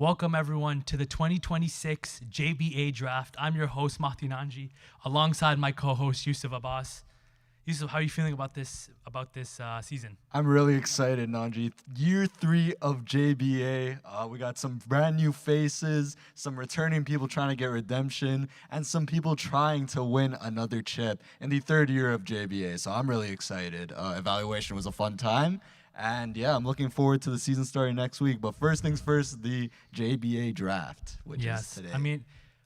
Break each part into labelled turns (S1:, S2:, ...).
S1: Welcome everyone to the 2026 JBA draft. I'm your host Mahdi Nanji, alongside my co-host Yusuf Abbas. Yusuf, how are you feeling about this season?
S2: I'm really excited, Nanji. Year 3 of JBA. We got some brand new faces, some returning people trying to get redemption, and some people trying to win another chip in the third year of JBA. So I'm really excited. Evaluation was a fun time. And yeah, I'm looking forward to the season starting next week. But first things first, the JBA draft, which is today.
S1: I mean,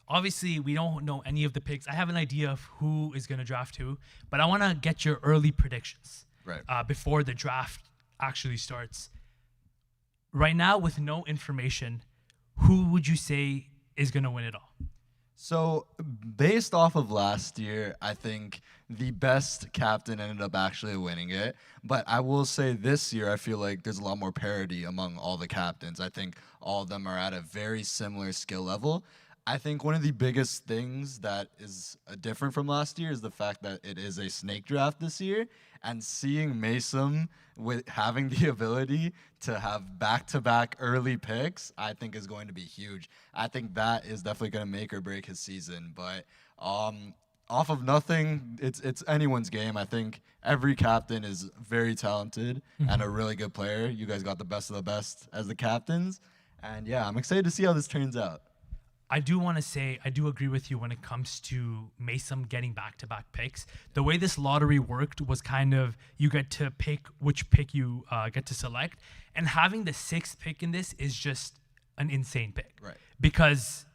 S1: obviously, we don't know any of the picks. I have an idea of who is going to draft who, but I want to get your early predictions before the draft actually starts. Right now, with no information, who would you say is going to win it all?
S2: So, based off of last year, I think the best captain ended up actually winning it. But I will say this year, I feel like there's a lot more parity among all the captains. I think all of them are at a very similar skill level. I think one of the biggest things that is different from last year is the fact that it is a snake draft this year, and seeing Mason with having the ability to have back-to-back early picks, I think is going to be huge. I think that is definitely going to make or break his season. But off of nothing, it's anyone's game. I think every captain is very talented and a really good player. You guys got the best of the best as the captains, and yeah, I'm excited to see how this turns out.
S1: I do want to say, I do agree with you when it comes to Mason getting back-to-back picks. The way this lottery worked was kind of, you get to pick which pick you get to select. And having the 6th pick in this is just an insane pick.
S2: Right.
S1: Because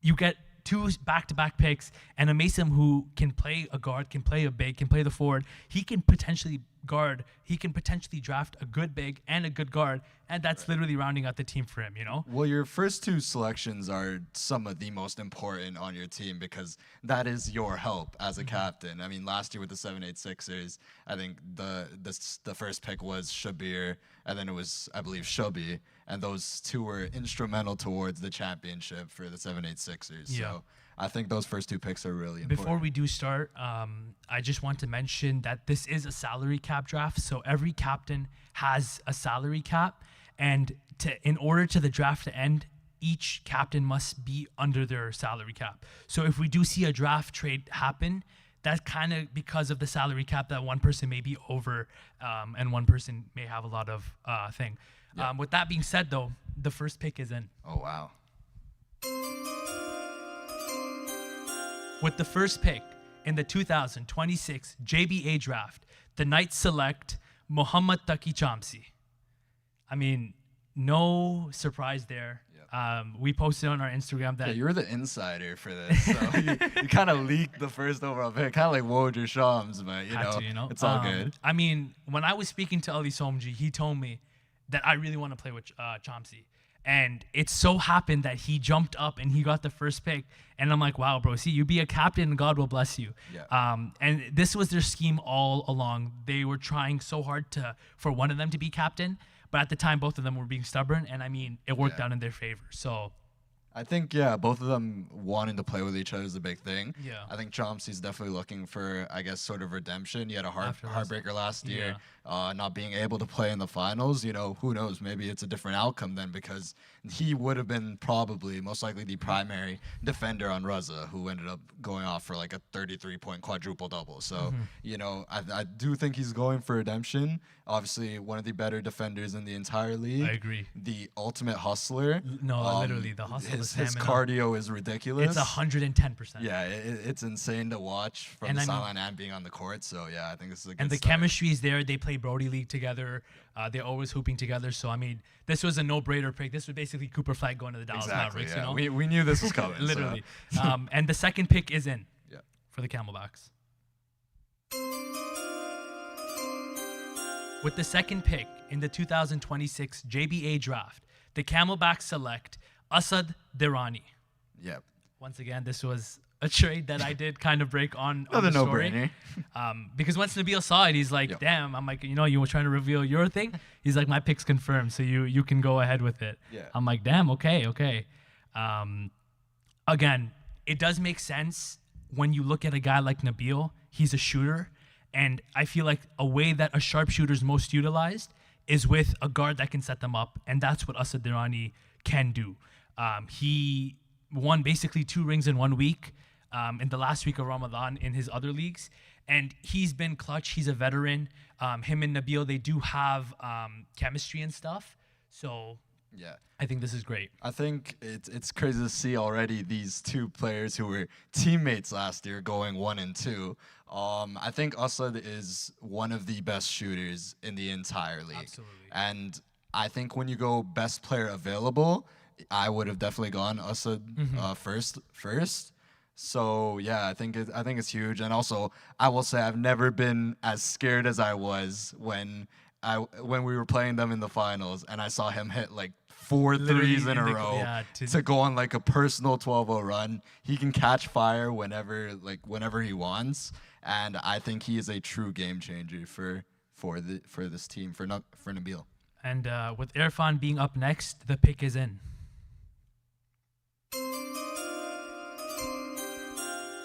S1: you get 2 back-to-back picks, and a Mason who can play a guard, can play a big, can play the forward. He can potentially guard. He can potentially draft a good big and a good guard, and that's literally rounding out the team for him, you know?
S2: Well, your first 2 selections are some of the most important on your team because that is your help as a captain. I mean, last year with the 7-8-6ers, I think the first pick was Shabir, and then it was, I believe, Shubi, and those 2 were instrumental towards the championship for the 7-8-6ers.
S1: Yeah.
S2: So I think those first 2 picks are really important.
S1: Before we do start, I just want to mention that this is a salary cap draft, so every captain has a salary cap, and in order to the draft to end, each captain must be under their salary cap. So if we do see a draft trade happen, that's kind of because of the salary cap that one person may be over and one person may have a lot of thing.
S2: Yeah.
S1: With that being said, though, the first pick is in.
S2: Oh, wow.
S1: With the first pick in the 2026 JBA draft, the Knights select Muhammad Taki Chamsi. I mean, no surprise there.
S2: Yep.
S1: We posted on our Instagram that
S2: you're the insider for this, so you kind of leaked the first overall pick, kind of like Woj Shams, but you know, it's all good.
S1: I mean, when I was speaking to Ali Somji, he told me that I really want to play with Chamsi. And it so happened that he jumped up and he got the first pick. And I'm like, wow, bro, see, you be a captain and God will bless you.
S2: Yeah.
S1: And this was their scheme all along. They were trying so hard for one of them to be captain. But at the time, both of them were being stubborn. And I mean, it worked out in their favor. So
S2: I think, both of them wanting to play with each other is a big thing.
S1: Yeah.
S2: I think Chomsky's definitely looking for, I guess, sort of redemption. He had a heartbreaker last year, not being able to play in the finals. You know, who knows? Maybe it's a different outcome then because he would have been probably most likely the primary defender on Raza, who ended up going off for like a 33-point quadruple double. So, you know, I do think he's going for redemption. Obviously, one of the better defenders in the entire league.
S1: I agree.
S2: The ultimate hustler.
S1: No, literally, the hustle.
S2: His cardio is ridiculous.
S1: It's 110%.
S2: Yeah, it's insane to watch from the sideline and being on the court. So yeah, I think this is a good
S1: And the
S2: start.
S1: chemistry is there. They play Brody League together. They're always hooping together. So I mean, this was a no-brainer pick. This was basically Cooper Flag going to the Dallas Mavericks.
S2: Yeah.
S1: You know?
S2: We knew this was coming.
S1: Literally. And the second pick is in for the Camelbacks. With the second pick in the 2026 JBA draft, the Camelbacks select Asad Dirani.
S2: Yep.
S1: Once again, this was a trade that I did kind of break on
S2: Another
S1: the story.
S2: no-brainer.
S1: Because once Nabil saw it, he's like, damn. I'm like, you know, you were trying to reveal your thing. He's like, my pick's confirmed, so you can go ahead with it.
S2: Yeah.
S1: I'm like, damn, okay. Again, it does make sense when you look at a guy like Nabil. He's a shooter, and I feel like a way that a sharpshooter is most utilized is with a guard that can set them up, and that's what Asad Dirani can do. He won basically 2 rings in 1 week in the last week of Ramadan in his other leagues. And he's been clutch. He's a veteran. Him and Nabil, they do have chemistry and stuff. So
S2: Yeah.
S1: I think this is great.
S2: I think it's crazy to see already these two players who were teammates last year going 1 and 2. I think Asad is one of the best shooters in the entire league.
S1: Absolutely.
S2: And I think when you go best player available, I would have definitely gone Asad first. So yeah, I think it's huge. And also, I will say I've never been as scared as I was when we were playing them in the finals, and I saw him hit like 4
S1: Literally
S2: threes in a
S1: the-
S2: row
S1: yeah,
S2: to go on like a personal 12-0 run. He can catch fire whenever he wants, and I think he is a true game changer for this team for Nabil.
S1: And with Irfan being up next, the pick is in.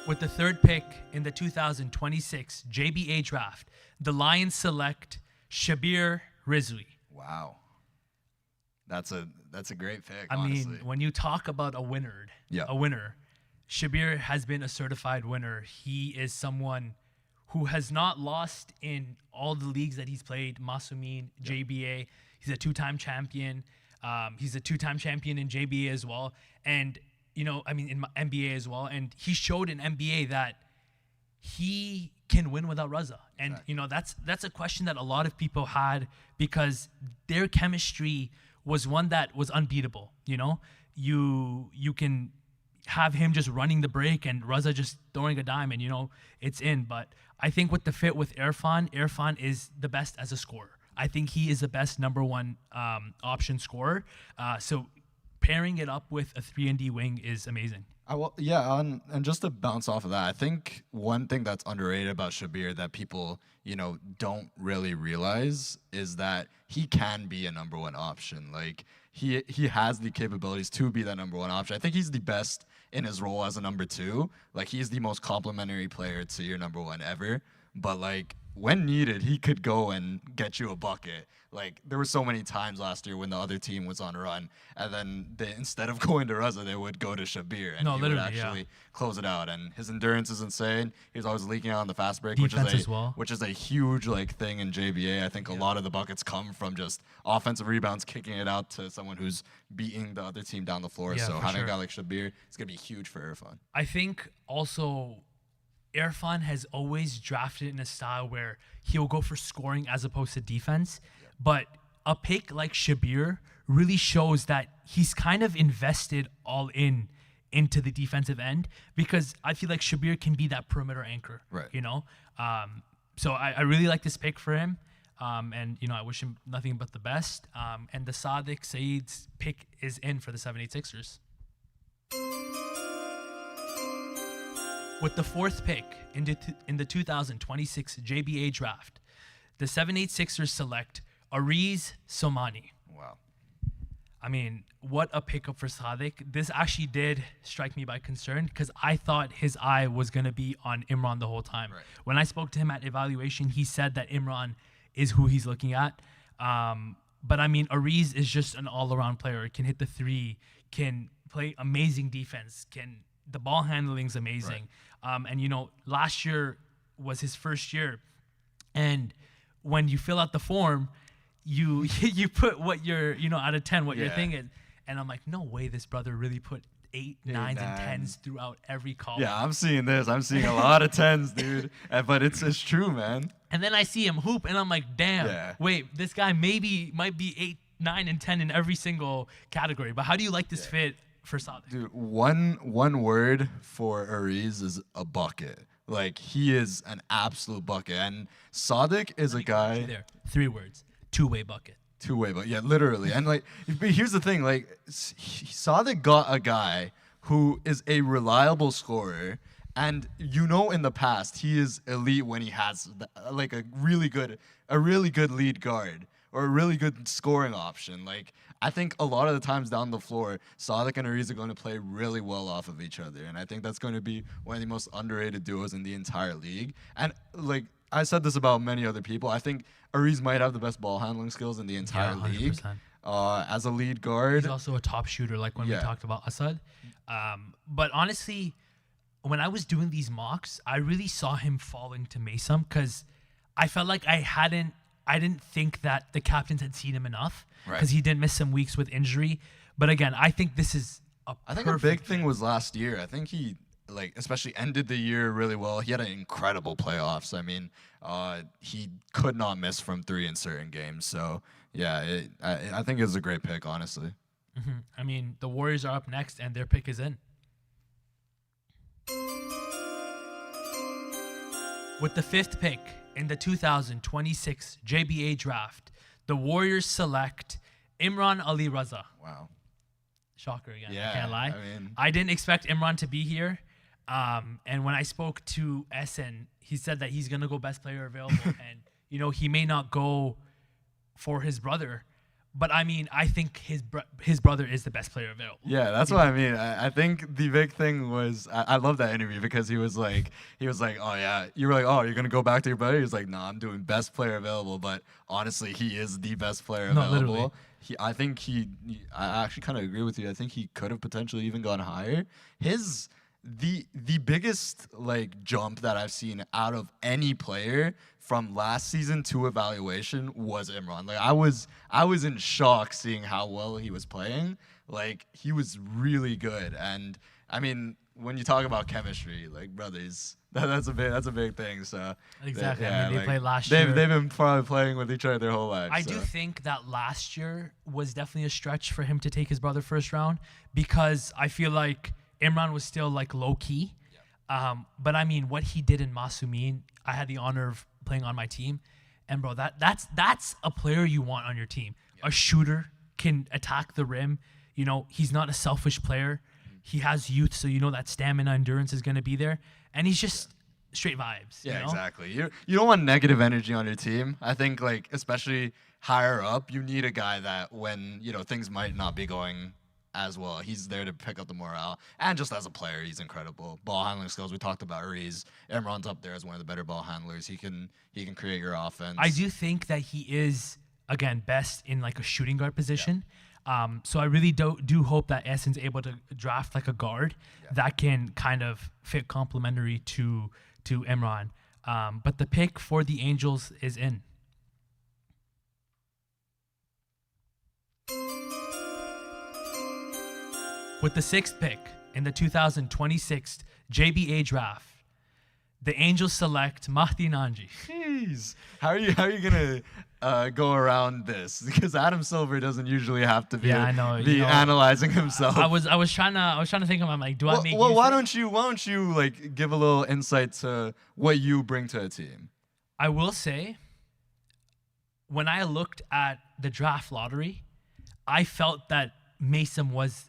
S1: With the 3rd pick in the 2026 JBA draft, the Lions select Shabir Rizvi.
S2: Wow, that's a great pick.
S1: I
S2: honestly.
S1: mean, when you talk about a winner, Shabir has been a certified winner. He is someone who has not lost in all the leagues that he's played. Masumin, JBA. He's a 2-time champion. He's a 2-time champion in JBA as well. And in NBA as well. And he showed in NBA that he can win without Raza. And, that's a question that a lot of people had because their chemistry was one that was unbeatable. You can have him just running the break and Raza just throwing a dime and, it's in. But I think with the fit with Irfan is the best as a scorer. I think he is the best number 1 option scorer. So pairing it up with a 3-and-D wing is amazing.
S2: And just to bounce off of that, I think one thing that's underrated about Shabir that people, don't really realize is that he can be a number 1 option. Like he has the capabilities to be that number 1 option. I think he's the best in his role as a number 2. Like he's the most complimentary player to your number 1 ever. But like when needed, he could go and get you a bucket. Like there were so many times last year when the other team was on a run, and then instead of going to Raza, they would go to Shabir, and he would actually close it out. And his endurance is insane. He's always leaking out on the fast break, which is a huge like thing in JBA. I think a lot of the buckets come from just offensive rebounds, kicking it out to someone who's beating the other team down the floor.
S1: Yeah,
S2: so having
S1: sure.
S2: a guy like Shabir is gonna be huge for Irfan.
S1: I think also Irfan has always drafted in a style where he'll go for scoring as opposed to defense. But a pick like Shabir really shows that he's kind of invested all into the defensive end because I feel like Shabir can be that perimeter anchor.
S2: Right.
S1: So I really like this pick for him. And I wish him nothing but the best. And the Sadiq Saeed's pick is in for the 76ers. With the 4th pick in the 2026 JBA draft, the 76ers select Ariz Somani.
S2: Wow.
S1: I mean, what a pickup for Sadiq. This actually did strike me by concern because I thought his eye was going to be on Imran the whole time.
S2: Right.
S1: When I spoke to him at evaluation, he said that Imran is who he's looking at. But I mean, Ariz is just an all-around player. Can hit the 3, can play amazing defense, the ball handling's amazing.
S2: Right.
S1: And last year was his first year. And when you fill out the form, you put what your out of 10 what your thing is, and I'm like, no way, this brother really put 8, 9s, and 10s throughout every column.
S2: Yeah, I'm seeing this. I'm seeing a lot of 10s, dude. But it's true, man.
S1: And then I see him hoop, and I'm like, damn, wait, this guy might be 8, 9, and 10 in every single category. But how do you like this fit for Sadiq?
S2: Dude, one word for Ariz is a bucket. Like he is an absolute bucket, and Sadiq is a guy.
S1: There, 3 words. 2-way bucket.
S2: 2-way, but yeah, literally. And like, but here's the thing: like, Sadiq got a guy who is a reliable scorer, and in the past he is elite when he has like a really good lead guard or a really good scoring option. Like, I think a lot of the times down the floor, Sadiq and Ariz are going to play really well off of each other, and I think that's going to be one of the most underrated duos in the entire league. And like I said this about many other people, I think Ariz might have the best ball handling skills in the entire league. as a lead guard.
S1: He's also a top shooter, like when we
S2: Yeah.
S1: talked about Assad. But honestly, when I was doing these mocks, I really saw him fall into Mason because I felt like I didn't think that the captains had seen him enough because
S2: Right.
S1: he did miss some weeks with injury. But again, I think this is
S2: I think a big thing was last year. I think he especially ended the year really well. He had an incredible playoffs. I mean, he could not miss from three in certain games. So yeah, I think it was a great pick, honestly.
S1: I mean, the Warriors are up next, and their pick is in. With the 5th pick in the 2026 JBA draft, the Warriors select Imran Ali Raza.
S2: Wow.
S1: Shocker again.
S2: Yeah,
S1: I can't lie.
S2: I mean-
S1: I didn't expect Imran to be here. And when I spoke to Essen, he said that he's going to go best player available. And, he may not go for his brother. But, I mean, I think his brother is the best player available.
S2: Yeah, that's what I mean. I think the big thing was I love that interview because he was like, oh yeah, you were like, oh, you're gonna go back to your brother. He was like, no, I'm doing best player available, but honestly, he is the best player
S1: No,
S2: available.
S1: literally.
S2: I actually kind of agree with you. I think he could have potentially even gone higher. The biggest jump that I've seen out of any player from last season to evaluation was Imran. I was in shock seeing how well he was playing. He was really good. And I mean, when you talk about chemistry, brothers, that's a big thing. So
S1: Exactly.
S2: yeah,
S1: I mean, they played last year.
S2: They've been probably playing with each other their whole life.
S1: I do think that last year was definitely a stretch for him to take his brother first round because I feel like Imran was still low key. But I mean, what he did in Masumin, I had the honor of playing on my team, and bro, that's a player you want on your team. A shooter, can attack the rim. He's not a selfish player. He has youth, so that stamina, endurance is going to be there, and he's just straight vibes.
S2: Yeah,
S1: you know?
S2: exactly. You don't want negative energy on your team. I think especially higher up, you need a guy that when things might not be going as well, he's there to pick up the morale. And just as a player, he's incredible. Ball handling skills, we talked about Reese. Imran's up there as one of the better ball handlers. He can create your offense.
S1: I do think that he is, again, best in a shooting guard position. So I really do hope that Essen's able to draft a guard that can kind of fit complementary to Imran. But the pick for the Angels is in. With the 6th pick in the 2026 JBA draft, the Angels select Mahdi Nanji.
S2: Jeez. How are you gonna go around this? Because Adam Silver doesn't usually have to be
S1: Yeah, I know,
S2: analyzing himself.
S1: I was trying to think of. I'm like, do I make?
S2: Well,
S1: use
S2: why
S1: of-
S2: don't you give a little insight to what you bring to a team?
S1: I will say, when I looked at the draft lottery, I felt that Mason was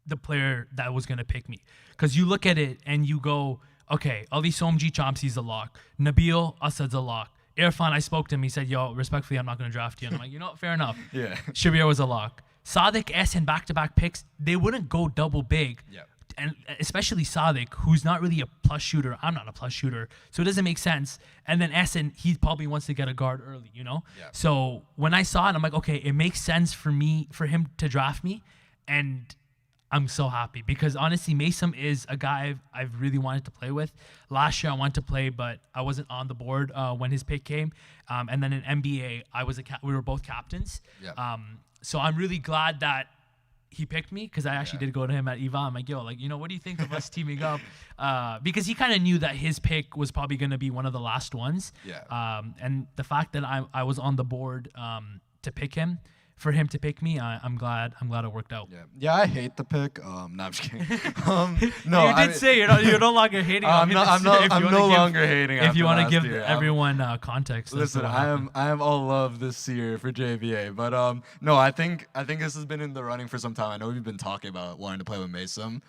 S1: the player that was going to pick me. Because you look at it and you go, okay, Ali Somji Chomsky's a lock. Nabil Assad's a lock. Irfan, I spoke to him. He said, yo, respectfully, I'm not going to draft you. And I'm like, fair enough.
S2: Yeah.
S1: Shabir was a lock. Sadiq S and back-to-back picks, they wouldn't go double big.
S2: Yeah.
S1: And especially Sadiq, who's not really a plus shooter. I'm not a plus shooter. So it doesn't make sense. And then Essen, he probably wants to get a guard early,
S2: Yeah.
S1: So when I saw it, I'm like, okay, it makes sense for him to draft me. And I'm so happy because honestly, Mason is a guy I've really wanted to play with. Last year I wanted to play, but I wasn't on the board when his pick came. And then in NBA, we were both captains.
S2: Yeah.
S1: So I'm really glad that he picked me because I actually did go to him at Eva. I'm like, yo, what do you think of us teaming up? Because he kind of knew that his pick was probably going to be one of the last ones.
S2: Yeah.
S1: And the fact that I was on the board to pick him, for him to pick me, I'm glad it worked out.
S2: Yeah, I hate the pick. No, I'm just kidding.
S1: No, you did say you're no longer hating on me.
S2: I'm no longer hating.
S1: If you
S2: want to
S1: give everyone context.
S2: Listen, I am all love this year for JBA, but no, I think this has been in the running for some time. I know we've been talking about wanting to play with Mason.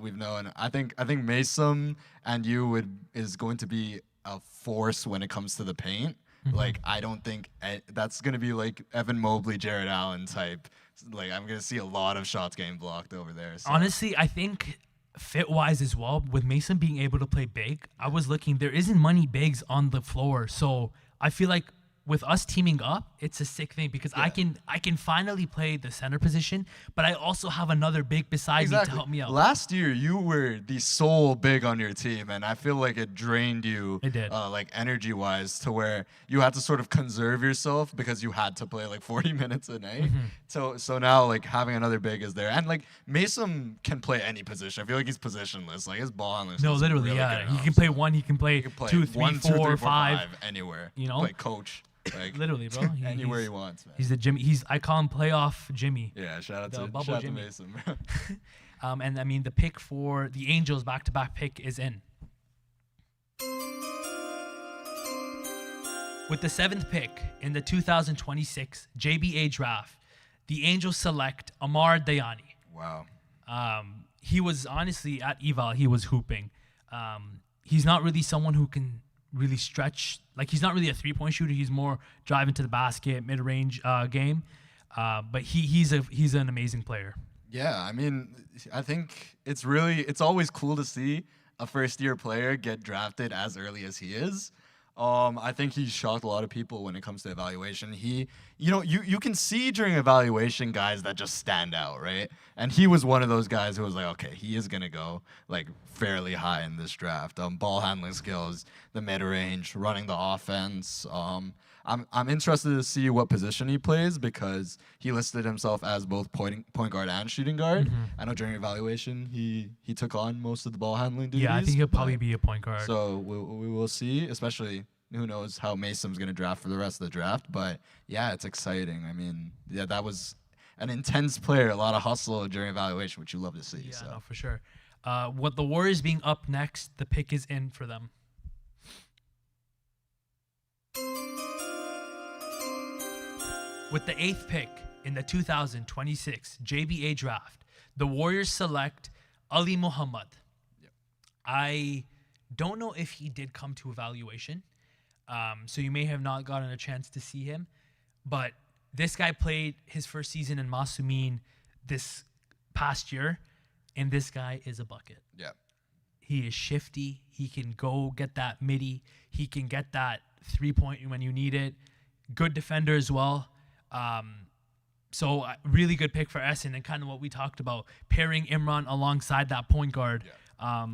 S2: We've known. I think Mason and you is going to be a force when it comes to the paint.
S1: Mm-hmm.
S2: I don't think that's going to be Evan Mobley, Jared Allen type. I'm going to see a lot of shots getting blocked over there. So.
S1: Honestly, I think fit-wise as well, with Mason being able to play big, I was looking, there isn't many bigs on the floor. So I feel like with us teaming up, it's a sick thing because I can finally play the center position, but I also have another big beside me to help me out.
S2: Last year, you were the sole big on your team, and I feel like it drained you,
S1: It did.
S2: like energy-wise, to where you had to sort of conserve yourself because you had to play like 40 minutes a night. So now like having another big is there, and like Mason can play any position. I feel like he's positionless. Like his ball handling.
S1: No,
S2: is
S1: literally,
S2: really
S1: yeah.
S2: good
S1: He can play one. He can play,
S2: play
S1: 2, 3,
S2: 1, 2,
S1: 4,
S2: 3, 4,
S1: 5.
S2: anywhere.
S1: You know?
S2: Like coach. Like
S1: Literally, bro.
S2: anywhere he wants, man.
S1: He's the Jimmy. I call him playoff Jimmy.
S2: Yeah, shout out
S1: the
S2: to
S1: bubble Jimmy.
S2: Mason, bro.
S1: And I mean, the pick for the Angels back-to-back pick is in. With the 7th pick in the 2026 JBA draft, the Angels select Amar Dayani.
S2: Wow.
S1: He was honestly at eval. He was hooping. He's not really someone who can really stretch. Like he's not really a 3-point shooter. He's more driving to the basket, mid-range game. But he's an amazing player.
S2: Yeah, I mean, I think it's always cool to see a first-year player get drafted as early as he is. I think he's shocked a lot of people when it comes to evaluation. You can see during evaluation guys that just stand out, right? And he was one of those guys who was like, okay, he is gonna go like fairly high in this draft. Ball handling skills, the mid range, running the offense. I'm interested to see what position he plays because he listed himself as both point guard and shooting guard. I know during evaluation he took on most of the ball handling duties.
S1: Yeah, I think he'll probably be a point guard.
S2: So we will see, especially who knows how Mason's going to draft for the rest of the draft. But yeah, it's exciting. I mean, yeah, that was an intense player, a lot of hustle during evaluation, which you love to see.
S1: Yeah,
S2: so.
S1: no, for sure. What the Warriors being up next, the pick is in for them. With the 8th pick in the 2026 JBA draft, the Warriors select Ali Muhammad.
S2: Yep.
S1: I don't know if he did come to evaluation, so you may have not gotten a chance to see him, but this guy played his first season in Masumin this past year, and this guy is a bucket.
S2: Yeah.
S1: He is shifty. He can go get that midi. He can get that 3-point when you need it. Good defender as well. So really good pick for Essen, and kind of what we talked about, pairing Imran alongside that point guard.
S2: Yeah.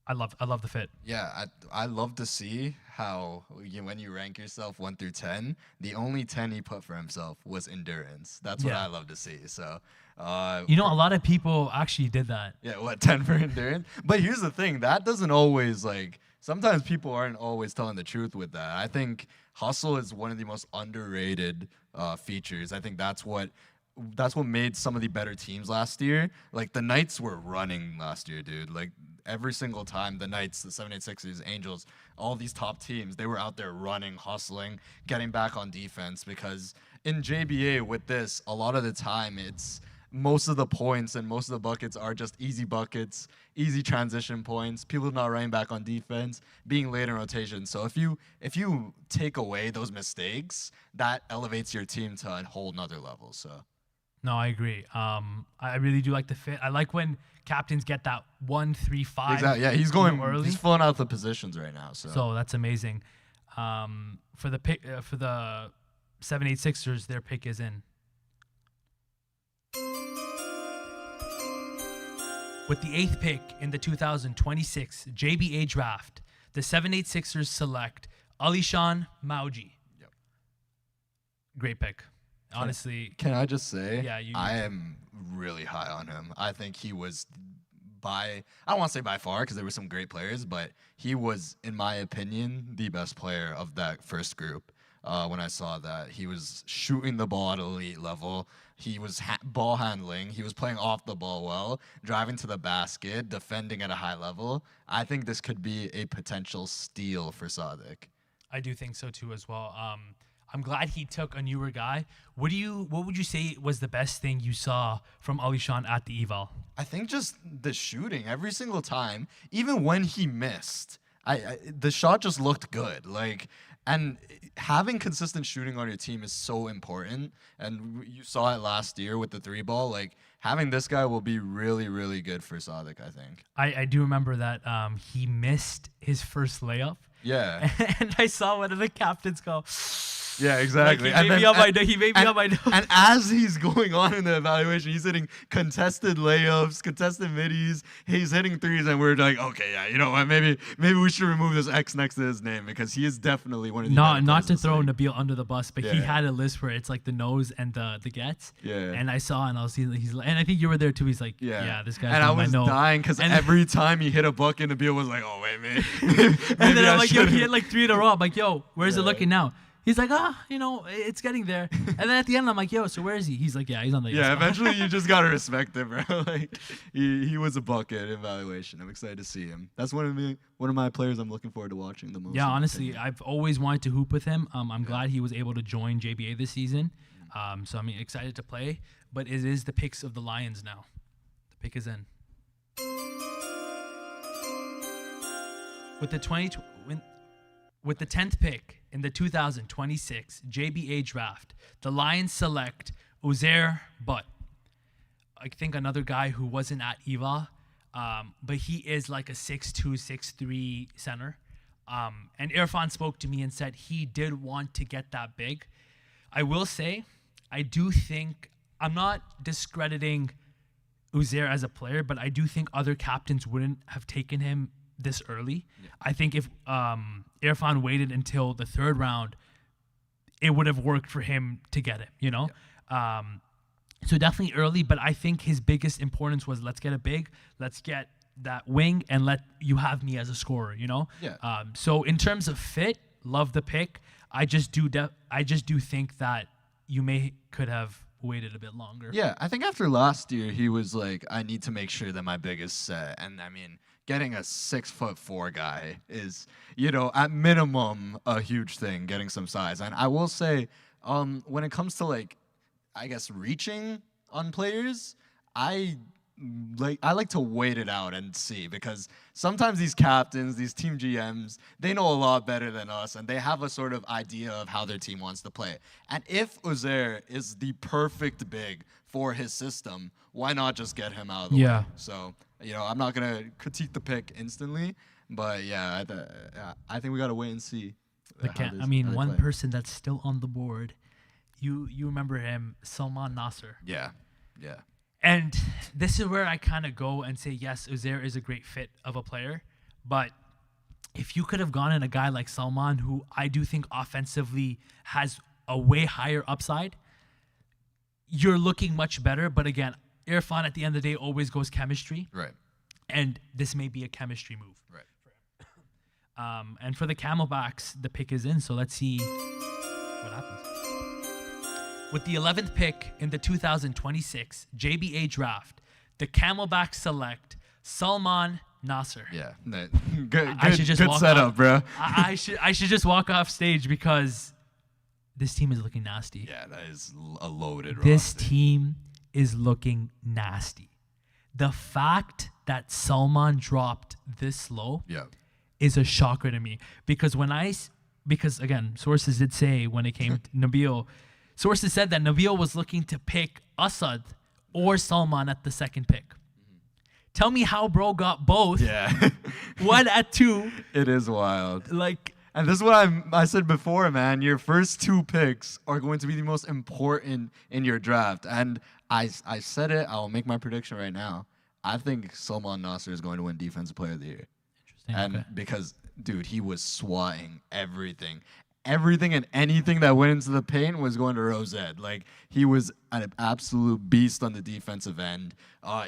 S1: I love the fit.
S2: Yeah, I love to see how when you rank yourself 1 through 10, the only 10 he put for himself was endurance. That's what I love to see. So,
S1: a lot of people actually did that.
S2: Yeah, what 10 for endurance? But here's the thing, that doesn't always sometimes people aren't always telling the truth with that. I think hustle is one of the most underrated features. I think that's what made some of the better teams last year. Like the Knights were running last year, dude. Like every single time the Knights, the 786ers, Angels, all these top teams, they were out there running, hustling, getting back on defense, because in JBA with this, a lot of the time it's most of the points and most of the buckets are just easy buckets, easy transition points, people not running back on defense, being late in rotation. So if you take away those mistakes, that elevates your team to a whole nother level. So
S1: no, I agree. I really do like the fit. I like when captains get that 1, 3, 5.
S2: Exactly. Yeah, he's going
S1: early.
S2: He's filling out the positions right now.
S1: So that's amazing. For the pick for the 786ers, their pick is in. With the 8th pick in the 2026 JBA draft, the 786ers select Alishan Mauji. Yep. Great pick. Honestly.
S2: Can I just say, I am really high on him. I think he was I don't want to say by far because there were some great players, but he was, in my opinion, the best player of that first group. When I saw that, he was shooting the ball at elite level. He was ball handling. He was playing off the ball well, driving to the basket, defending at a high level. I think this could be a potential steal for Sadiq.
S1: I do think so too as well. I'm glad he took a newer guy. What would you say was the best thing you saw from Alishan at the eval?
S2: I think just the shooting every single time, even when he missed, the shot just looked good. And having consistent shooting on your team is so important. And you saw it last year with the 3-ball. Having this guy will be really, really good for Sadiq, I think.
S1: I do remember that he missed his first layup.
S2: Yeah.
S1: And I saw one of the captains go,
S2: Yeah, exactly.
S1: Like, he made me up my nose.
S2: And as he's going on in the evaluation, he's hitting contested layups, contested middies. He's hitting threes, and we're like, okay, yeah, you know what? Maybe we should remove this X next to his name because he is definitely one of the
S1: not to throw Nabil under the bus, but he
S2: Yeah.
S1: had a list where it's like the nose and the gets.
S2: Yeah.
S1: And I saw and I was he's like, and I think you were there too. He's like, yeah, this guy's
S2: and I
S1: on my
S2: was
S1: nose.
S2: dying because
S1: And-
S2: every time he hit a bucket, Nabil was like, oh wait, man.
S1: And then I'm like, yo, he hit like 3 in a row. I'm like, yo, where's it looking now? He's like, it's getting there. And then at the end, I'm like, yo, so where is he? He's like, yeah, he's on the
S2: Yeah,
S1: spot.
S2: eventually you just gotta respect him, bro. Like he was a bucket evaluation. I'm excited to see him. That's one of my players I'm looking forward to watching the most.
S1: Yeah,
S2: in my
S1: honestly,
S2: opinion.
S1: I've always wanted to hoop with him. I'm glad he was able to join JBA this season. So I'm excited to play. But it is the picks of the Lions now. The pick is in. With the 10th pick in the 2026 JBA draft, the Lions select Uzair Butt. I think another guy who wasn't at EVA, but he is like a 6'2", 6'3" center. And Irfan spoke to me and said he did want to get that big. I will say, I do think, I'm not discrediting Uzair as a player, but I do think other captains wouldn't have taken him this early. Yeah. I think if Irfan waited until the 3rd round, it would have worked for him to get it, you know? Yeah. So definitely early, but I think his biggest importance was let's get it big, let's get that wing, and let you have me as a scorer, you know?
S2: Yeah.
S1: So in terms of fit, love the pick. I just do think that you could have waited a bit longer.
S2: Yeah, I think after last year, he was like, I need to make sure that my big is set. And I mean, getting a 6'4" guy is, at minimum a huge thing, getting some size. And I will say, when it comes to like, I guess reaching on players, I like to wait it out and see, because sometimes these captains, these team GMs, they know a lot better than us, and they have a sort of idea of how their team wants to play. And if Uzair is the perfect big for his system, why not just get him out of the way? So, I'm not gonna critique the pick instantly, but yeah, I think we gotta wait and see.
S1: One person that's still on the board, you remember him, Salman Nasser.
S2: Yeah.
S1: And this is where I kind of go and say, yes, Uzair is a great fit of a player. But if you could have gone in a guy like Salman, who I do think offensively has a way higher upside, you're looking much better. But again, Irfan at the end of the day always goes chemistry.
S2: Right.
S1: And this may be a chemistry move.
S2: Right.
S1: And for the Camelbacks, the pick is in. So let's see what happens. With the 11th pick in the 2026 JBA draft, the Camelbacks select Salman Nasser.
S2: Yeah, good setup, bro.
S1: I should just walk off stage because this team is looking nasty.
S2: Yeah, that is a loaded
S1: This
S2: roster.
S1: team is looking nasty. The fact that Salman dropped this low is a shocker to me, because because again, sources did say when it came to Nabil, sources said that Nabil was looking to pick Asad or Salman at the 2nd pick. Tell me how bro got both.
S2: Yeah.
S1: 1 at 2.
S2: It is wild.
S1: And
S2: this is what I said before, man. Your first 2 picks are going to be the most important in your draft. And I said it. I'll make my prediction right now. I think Salman Nasser is going to win Defensive Player of the Year.
S1: Interesting.
S2: And because, dude, he was swatting everything. Everything and anything that went into the paint was going to Rosette. Like, he was an absolute beast on the defensive end.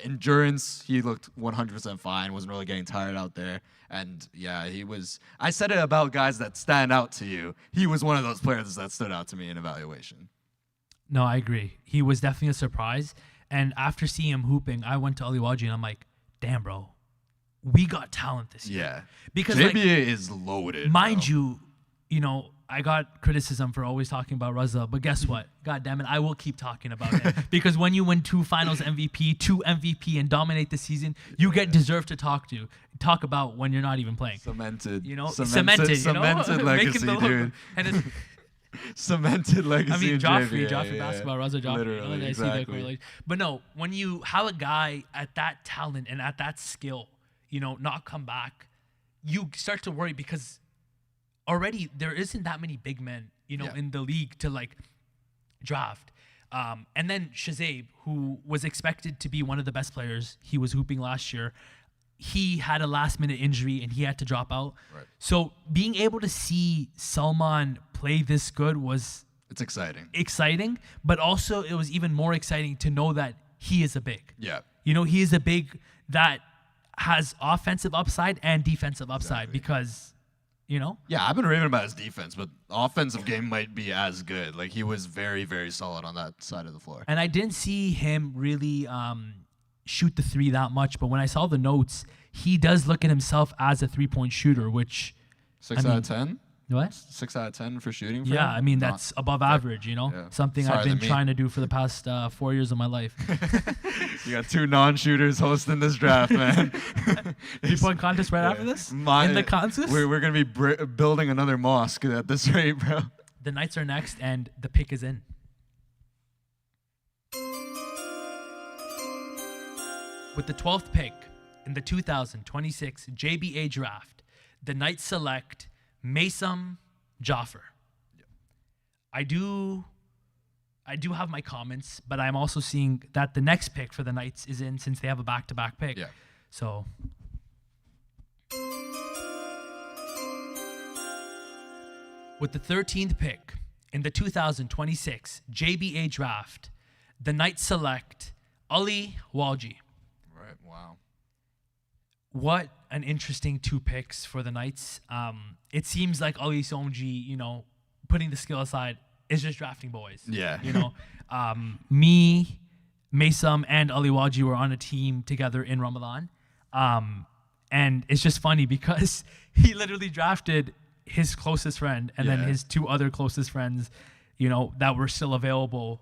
S2: Endurance, he looked 100% fine. Wasn't really getting tired out there. And yeah, he was. I said it about guys that stand out to you. He was one of those players that stood out to me in evaluation.
S1: No, I agree. He was definitely a surprise. And after seeing him hooping, I went to Aliwaji and I'm like, damn, bro, we got talent this year.
S2: Yeah.
S1: Because
S2: JBA is loaded.
S1: Mind you, I got criticism for always talking about Raza, but guess what? God damn it, I will keep talking about it. Because when you win 2 Finals MVP, 2 MVP, and dominate the season, you get deserved to talk about when you're not even playing.
S2: Cemented.
S1: Cemented
S2: legacy, dude.
S1: And it's,
S2: cemented legacy.
S1: Joffrey basketball, Raza Joffrey.
S2: Literally,
S1: I see that correlation. But no, when you have a guy at that talent and at that skill, not come back, you start to worry because already there isn't that many big men, in the league to like draft. And then Shazabe, who was expected to be one of the best players, he was hooping last year. He had a last-minute injury and he had to drop out.
S2: Right.
S1: So being able to see Salman play this good was
S2: It's
S1: exciting, but also it was even more exciting to know that he is a big.
S2: Yeah.
S1: He is a big that has offensive upside and defensive upside because,
S2: Yeah, I've been raving about his defense, but offensive game might be as good. Like, he was very, very solid on that side of the floor.
S1: And I didn't see him really shoot the three that much, but when I saw the notes, he does look at himself as a three-point shooter, which
S2: 6 out of 10?
S1: What?
S2: 6 out of 10 for shooting for
S1: Yeah,
S2: him?
S1: I mean, that's above average,
S2: Yeah.
S1: Something
S2: Sorry,
S1: I've been
S2: the
S1: trying to do for the past 4 years of my life.
S2: You got 2 non-shooters hosting this draft, man.
S1: 3-point contest right after this? In the contest?
S2: We're going to be building another mosque at this rate, bro.
S1: The Knights are next, and the pick is in. With the 12th pick in the 2026 JBA draft, the Knights select Mason Jaffer.
S2: Yep.
S1: I do have my comments, but I'm also seeing that the next pick for the Knights is in since they have a back-to-back pick.
S2: Yeah.
S1: So with the 13th pick in the 2026 JBA draft, the Knights select Ali Walji.
S2: Right, wow.
S1: What an interesting 2 picks for the Knights. It seems like Ali Somji, putting the skill aside, is just drafting boys.
S2: Yeah.
S1: Me, Mason, and Ali Waji were on a team together in Ramadan. And it's just funny because he literally drafted his closest friend and then his 2 other closest friends, that were still available.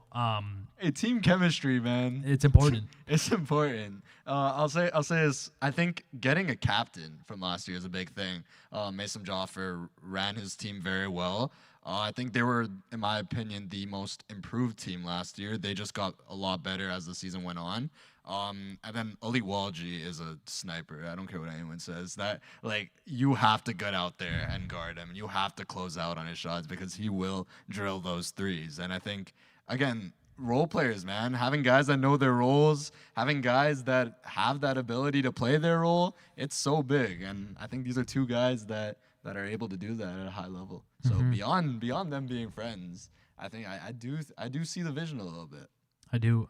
S2: Hey, team chemistry, man.
S1: It's important.
S2: It's important. I'll say this. I think getting a captain from last year is a big thing. Mason Jaffer ran his team very well. I think they were, in my opinion, the most improved team last year. They just got a lot better as the season went on. And then Ali Walji is a sniper. I don't care what anyone says. That, like, you have to get out there and guard him. You have to close out on his shots because he will drill those threes. And I think, again, role players, man, having guys that know their roles, having guys that have that ability to play their role, it's so big. And I think these are 2 guys that are able to do that at a high level. So beyond them being friends, I think I do see the vision a little bit.
S1: I do.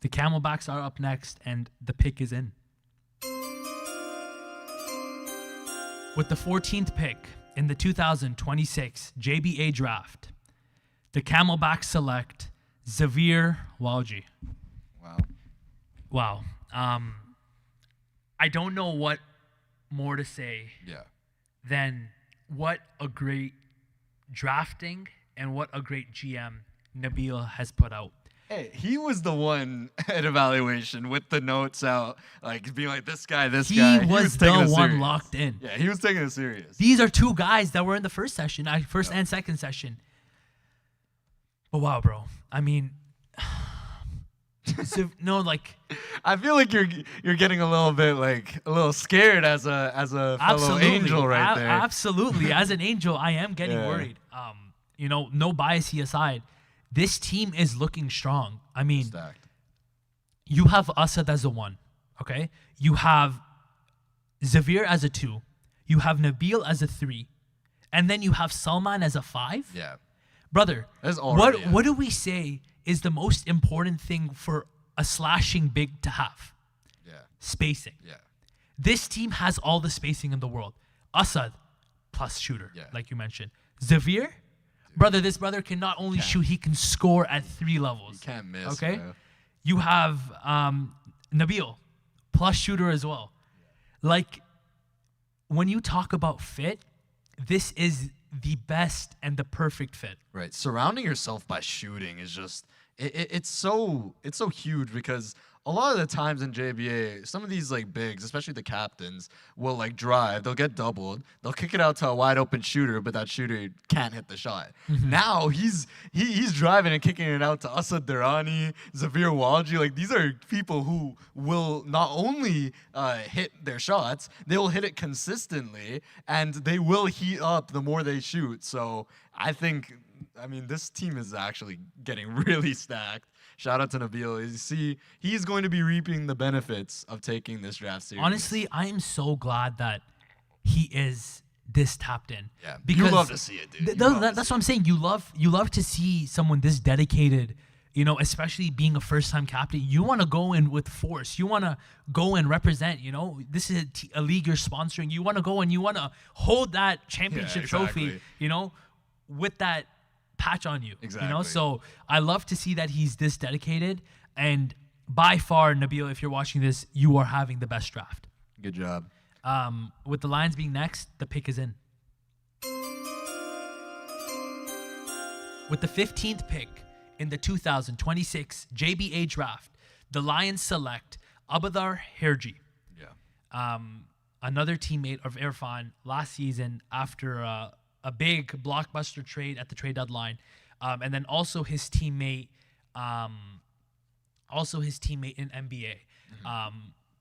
S1: The Camelbacks are up next, and the pick is in. With the 14th pick in the 2026 JBA draft, the Camelbacks select Xavier Walji. Wow. I don't know what more to say than what a great drafting and what a great GM Nabil has put out.
S2: Hey, he was the one at evaluation with the notes out, like being like, this guy.
S1: He was the one locked in.
S2: Yeah, he was taking it serious.
S1: These are 2 guys that were in the first session, and second session. But wow, bro. I mean, no, like,
S2: I feel like you're getting a little bit a little scared as a fellow angel right there.
S1: Absolutely, as an angel, I am getting worried. No bias aside. This team is looking strong. I mean,
S2: Stacked.
S1: You have Asad as a 1, okay? You have Xavier as a 2. You have Nabil as a 3. And then you have Salman as a 5.
S2: Yeah.
S1: Brother,
S2: Already,
S1: what do we say is the most important thing for a slashing big to have?
S2: Yeah.
S1: Spacing.
S2: Yeah.
S1: This team has all the spacing in the world. Asad, plus shooter,
S2: Yeah.
S1: like you mentioned. Xavier, brother, this brother can not only shoot, he can score at 3 levels.
S2: You can't miss,
S1: okay?
S2: bro.
S1: You have Nabil, plus shooter as well. Like, when you talk about fit, this is the best and the perfect fit.
S2: Right. Surrounding yourself by shooting is just it's so huge because a lot of the times in JBA, some of these like bigs, especially the captains, will like drive. They'll get doubled. They'll kick it out to a wide open shooter, but that shooter can't hit the shot. Now he's driving and kicking it out to Asad Durrani, Zavir Walji. Like these are people who will not only hit their shots, they will hit it consistently, and they will heat up the more they shoot. So I mean, this team is actually getting really stacked. Shout out to Nabil. You see, he's going to be reaping the benefits of taking this draft series.
S1: Honestly, I am so glad that he is this tapped in.
S2: Yeah,
S1: because
S2: you love to see it, dude.
S1: That's what I'm saying. You love to see someone this dedicated. You know, especially being a first-time captain, you want to go in with force. You want to go and represent. You know, this is a league you're sponsoring. You want to go and you want to hold that championship trophy. You know, with that patch on you.
S2: Exactly.
S1: You know, so I love to see that he's this dedicated. And by far, Nabil, if you're watching this, you are having the best draft.
S2: Good job.
S1: With the Lions being next, the pick is in. With the 15th pick in the 2026 JBA draft, the Lions select Abadar Herji.
S2: Yeah.
S1: Another teammate of Irfan last season after a big blockbuster trade at the trade deadline, and then also his teammate in NBA.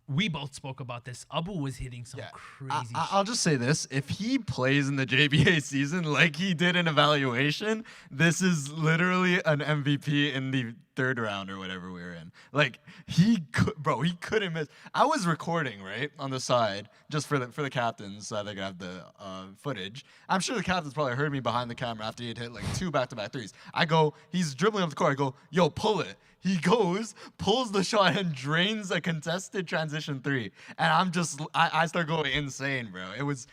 S1: We both spoke about this. Abu was hitting some crazy
S2: I'll just say this. If he plays in the JBA season like he did in evaluation, this is literally an MVP in the third round or whatever we were in. Like, he couldn't miss. I was recording, right, on the side, just for the captains, so they could have the footage. I'm sure the captains probably heard me behind the camera after he'd hit like 2 back-to-back threes. I go, he's dribbling up the court. I go, yo, pull it. He goes, pulls the shot, and drains a contested transition 3. And I start going insane, bro. It was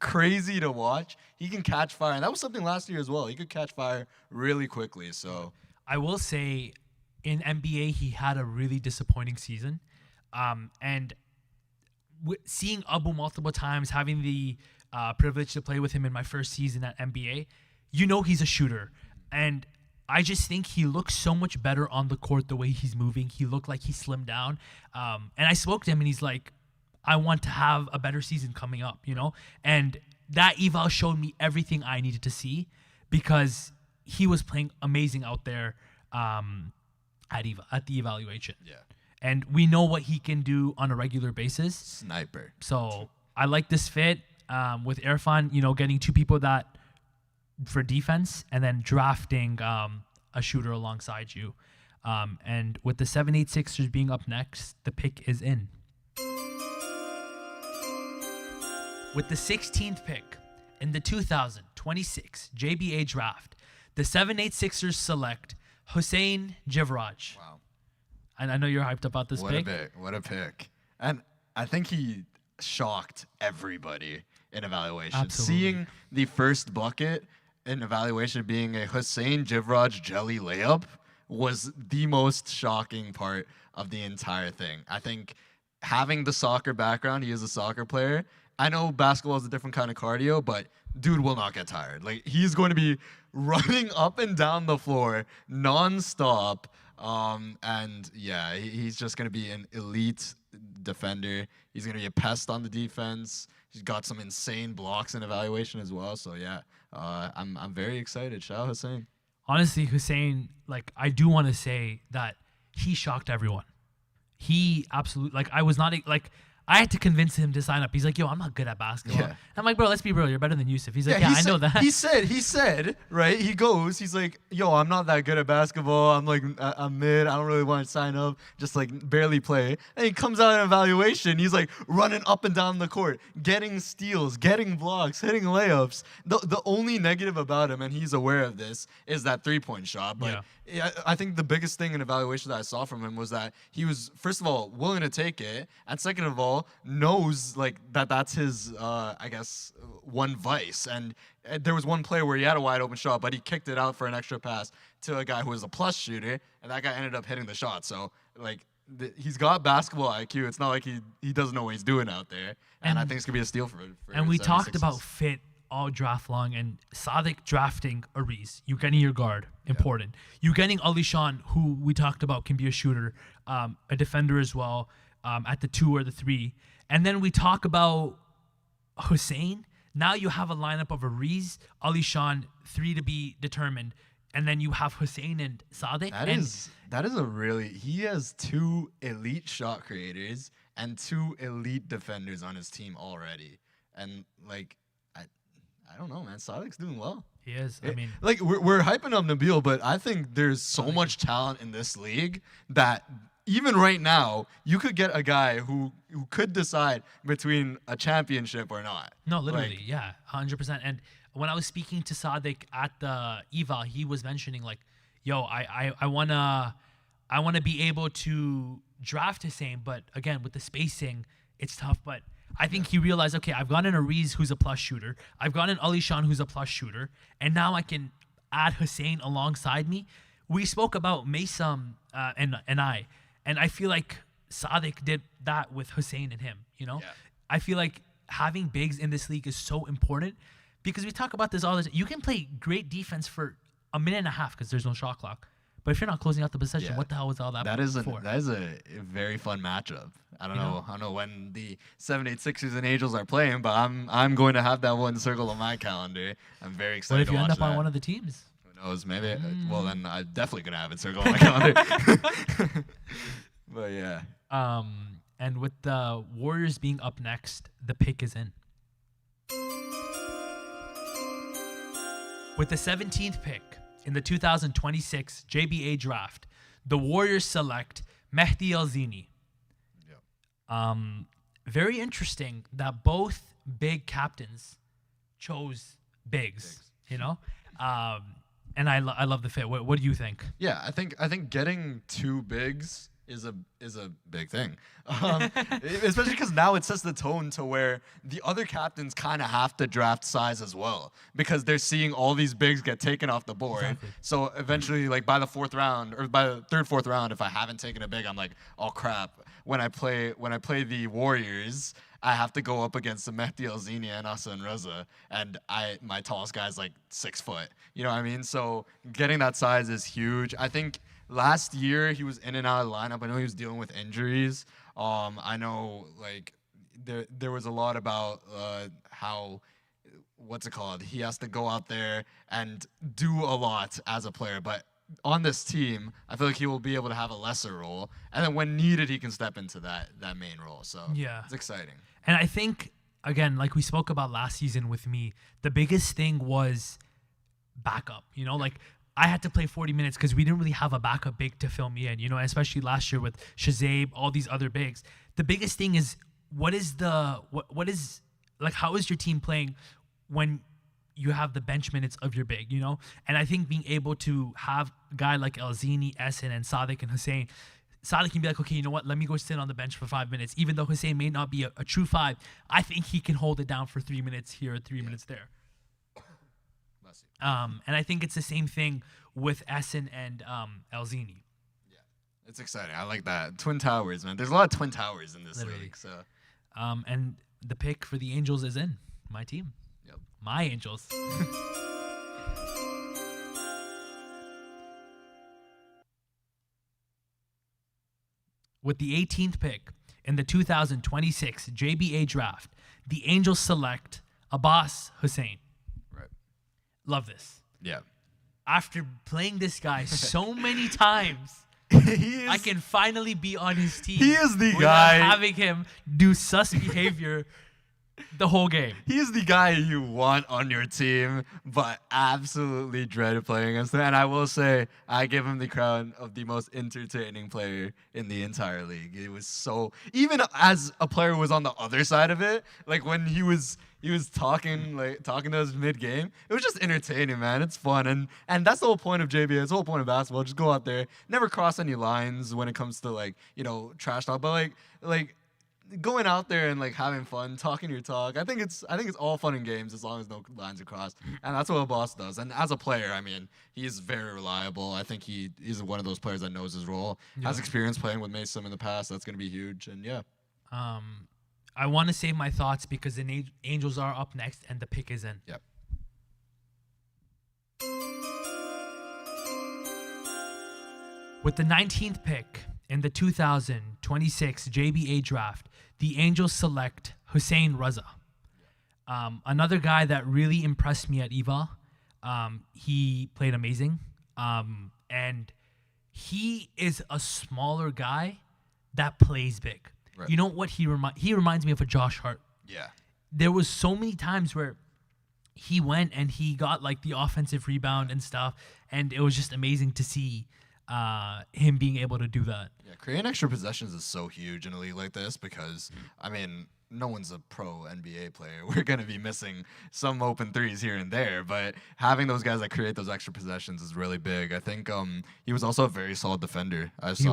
S2: crazy to watch. He can catch fire. And that was something last year as well. He could catch fire really quickly. So
S1: I will say in NBA, he had a really disappointing season. And seeing Abu multiple times, having the privilege to play with him in my first season at NBA, you know he's a shooter. And I just think he looks so much better on the court the way he's moving. He looked like he slimmed down. And I spoke to him, and he's like, I want to have a better season coming up, you know? And that eval showed me everything I needed to see because he was playing amazing out there at the evaluation.
S2: yeah,
S1: And we know what he can do on a regular basis.
S2: sniper.
S1: So I like this fit with Irfan, you know, getting 2 people that for defense and then drafting a shooter alongside you. And with the 7-8 Sixers being up next, the pick is in. With the 16th pick in the 2026 JBA draft, the 7-8 Sixers select Hussein Jivraj.
S2: Wow.
S1: And I know you're hyped about this pick.
S2: What a pick. And I think he shocked everybody in evaluation.
S1: Absolutely.
S2: Seeing the first bucket in evaluation being a Hussein Jivraj jelly layup was the most shocking part of the entire thing. I think having the soccer background, he is a soccer player. I know basketball is a different kind of cardio, but dude will not get tired. Like, he's going to be running up and down the floor nonstop. And yeah, he's just going to be an elite defender. He's going to be a pest on the defense. He's got some insane blocks in evaluation as well. So yeah, I'm very excited. Shout out Hussein.
S1: Honestly, Hussein, like, I do want to say that he shocked everyone. He absolutely, like, I was not, like, I had to convince him to sign up. He's like, yo, I'm not good at basketball.
S2: Yeah.
S1: I'm like, bro, let's be real. You're better than Yusuf. He's like, yeah, I know that.
S2: He said, right? He's like, yo, I'm not that good at basketball. I'm like, I'm mid. I don't really want to sign up. Just like barely play. And he comes out in evaluation. He's like running up and down the court, getting steals, getting blocks, hitting layups. The only negative about him, and he's aware of this, is that 3-point shot. But yeah, I think the biggest thing in evaluation that I saw from him was that he was, first of all, willing to take it, and second of all, knows like that's his I guess one vice. And there was one play where he had a wide open shot, but he kicked it out for an extra pass to a guy who was a plus shooter, and that guy ended up hitting the shot. So like he's got basketball IQ. It's not like he doesn't know what he's doing out there. And I think it's gonna be a steal for
S1: and we talked
S2: 76ers.
S1: about fit all draft long, and Sadik drafting Ariz. You getting your guard, important. You getting Alishan, who we talked about can be a shooter, a defender as well, at the 2 or the 3. And then we talk about Hussein. Now you have a lineup of Ariz, Alishan, 3 to be determined, and then you have Hussein and Sadik.
S2: That is a really, he has 2 elite shot creators and 2 elite defenders on his team already. And like, I don't know, man. Sadik's doing well.
S1: He is. I mean,
S2: like we're hyping up Nabil, but I think there's so much talent in this league that even right now you could get a guy who could decide between a championship or not.
S1: no, literally, yeah, 100%. And when I was speaking to Sadik at the eval, he was mentioning like, "Yo, I wanna be able to draft Hussein, but again with the spacing, it's tough." But I think he realized, okay, I've got an Ariz who's a plus shooter, I've got an Alishan who's a plus shooter, and now I can add Hussein alongside me. We spoke about Mason and I feel like Sadik did that with Hussein and him. You know, I feel like having bigs in this league is so important because we talk about this all the time. You can play great defense for a minute and a half because there's no shot clock. But if you're not closing out the possession, what the hell was all that for?
S2: That is a very fun matchup. I don't know when the 786ers and Angels are playing, but I'm going to have that one circle on my calendar. I'm very excited to watch that.
S1: What if you end up on one of the teams?
S2: Who knows? Maybe. Well, then I'm definitely gonna have it circled on my calendar. But yeah.
S1: And with the Warriors being up next, the pick is in. With the 17th pick in the 2026 JBA draft, the Warriors select Mehdi Elzini. Very interesting that both big captains chose bigs. You know, and I love the fit. What do you think?
S2: Yeah, I think getting 2 bigs is a big thing, especially because now it sets the tone to where the other captains kind of have to draft size as well because they're seeing all these bigs get taken off the board.
S1: Exactly.
S2: So eventually, like by the 4th round or by the 3rd, 4th round, if I haven't taken a big, I'm like, oh crap. When I play the Warriors, I have to go up against the Mehdi Elzini and Hassan Reza, and my tallest guy's like 6 foot. You know what I mean? So getting that size is huge. I think last year he was in and out of the lineup. I know he was dealing with injuries. I know like there was a lot about how he has to go out there and do a lot as a player, but on this team, I feel like he will be able to have a lesser role, and then when needed, he can step into that main role. So it's exciting.
S1: And I think again, like we spoke about last season with me, the biggest thing was backup. You know, like I had to play 40 minutes because we didn't really have a backup big to fill me in. You know, especially last year with Shazabe, all these other bigs. The biggest thing is what is how is your team playing when you have the bench minutes of your big, you know? And I think being able to have a guy like Elzini, Essen, and Sadik and Hussein, Sadik can be like, okay, you know what? Let me go sit on the bench for 5 minutes. Even though Hussein may not be a true 5, I think he can hold it down for 3 minutes here, 3 minutes there. And I think it's the same thing with Essen and Elzini.
S2: Yeah, it's exciting. I like that. Twin Towers, man. There's a lot of Twin Towers in this league. So,
S1: and the pick for the Angels is in my team. My Angels. With the 18th pick in the 2026 JBA draft, the Angels select Abbas Hussein.
S2: Right.
S1: Love this.
S2: Yeah.
S1: After playing this guy so many times, I can finally be on his team.
S2: He is the guy
S1: having him do sus behavior the whole game.
S2: He's the guy you want on your team, but absolutely dread playing against him. And I will say, I give him the crown of the most entertaining player in the entire league. It was so, even as a player who was on the other side of it, like when he was talking to us mid game, it was just entertaining, man. It's fun, and that's the whole point of JBA. It's the whole point of basketball. Just go out there, never cross any lines when it comes to like trash talk, but like going out there and like having fun, talking your talk. I think it's all fun and games as long as no lines are crossed, and that's what a boss does. And as a player, I mean, he's very reliable. I think he's one of those players that knows his role, has experience playing with Mason in the past. That's gonna be huge, and yeah.
S1: I want to save my thoughts because the Angels are up next and the pick is in.
S2: Yep.
S1: With the 19th pick in the 2026 JBA draft, the Angels select Hussein Raza. Another guy that really impressed me at EVA. He played amazing. And he is a smaller guy that plays big.
S2: Right.
S1: You know what he reminds me of a Josh Hart.
S2: Yeah.
S1: There was so many times where he went and he got like the offensive rebound and stuff, and it was just amazing to see him being able to do that.
S2: Yeah, creating extra possessions is so huge in a league like this because, I mean, no one's a pro NBA player. We're going to be missing some open threes here and there, but having those guys that create those extra possessions is really big. I think he was also a very solid defender. He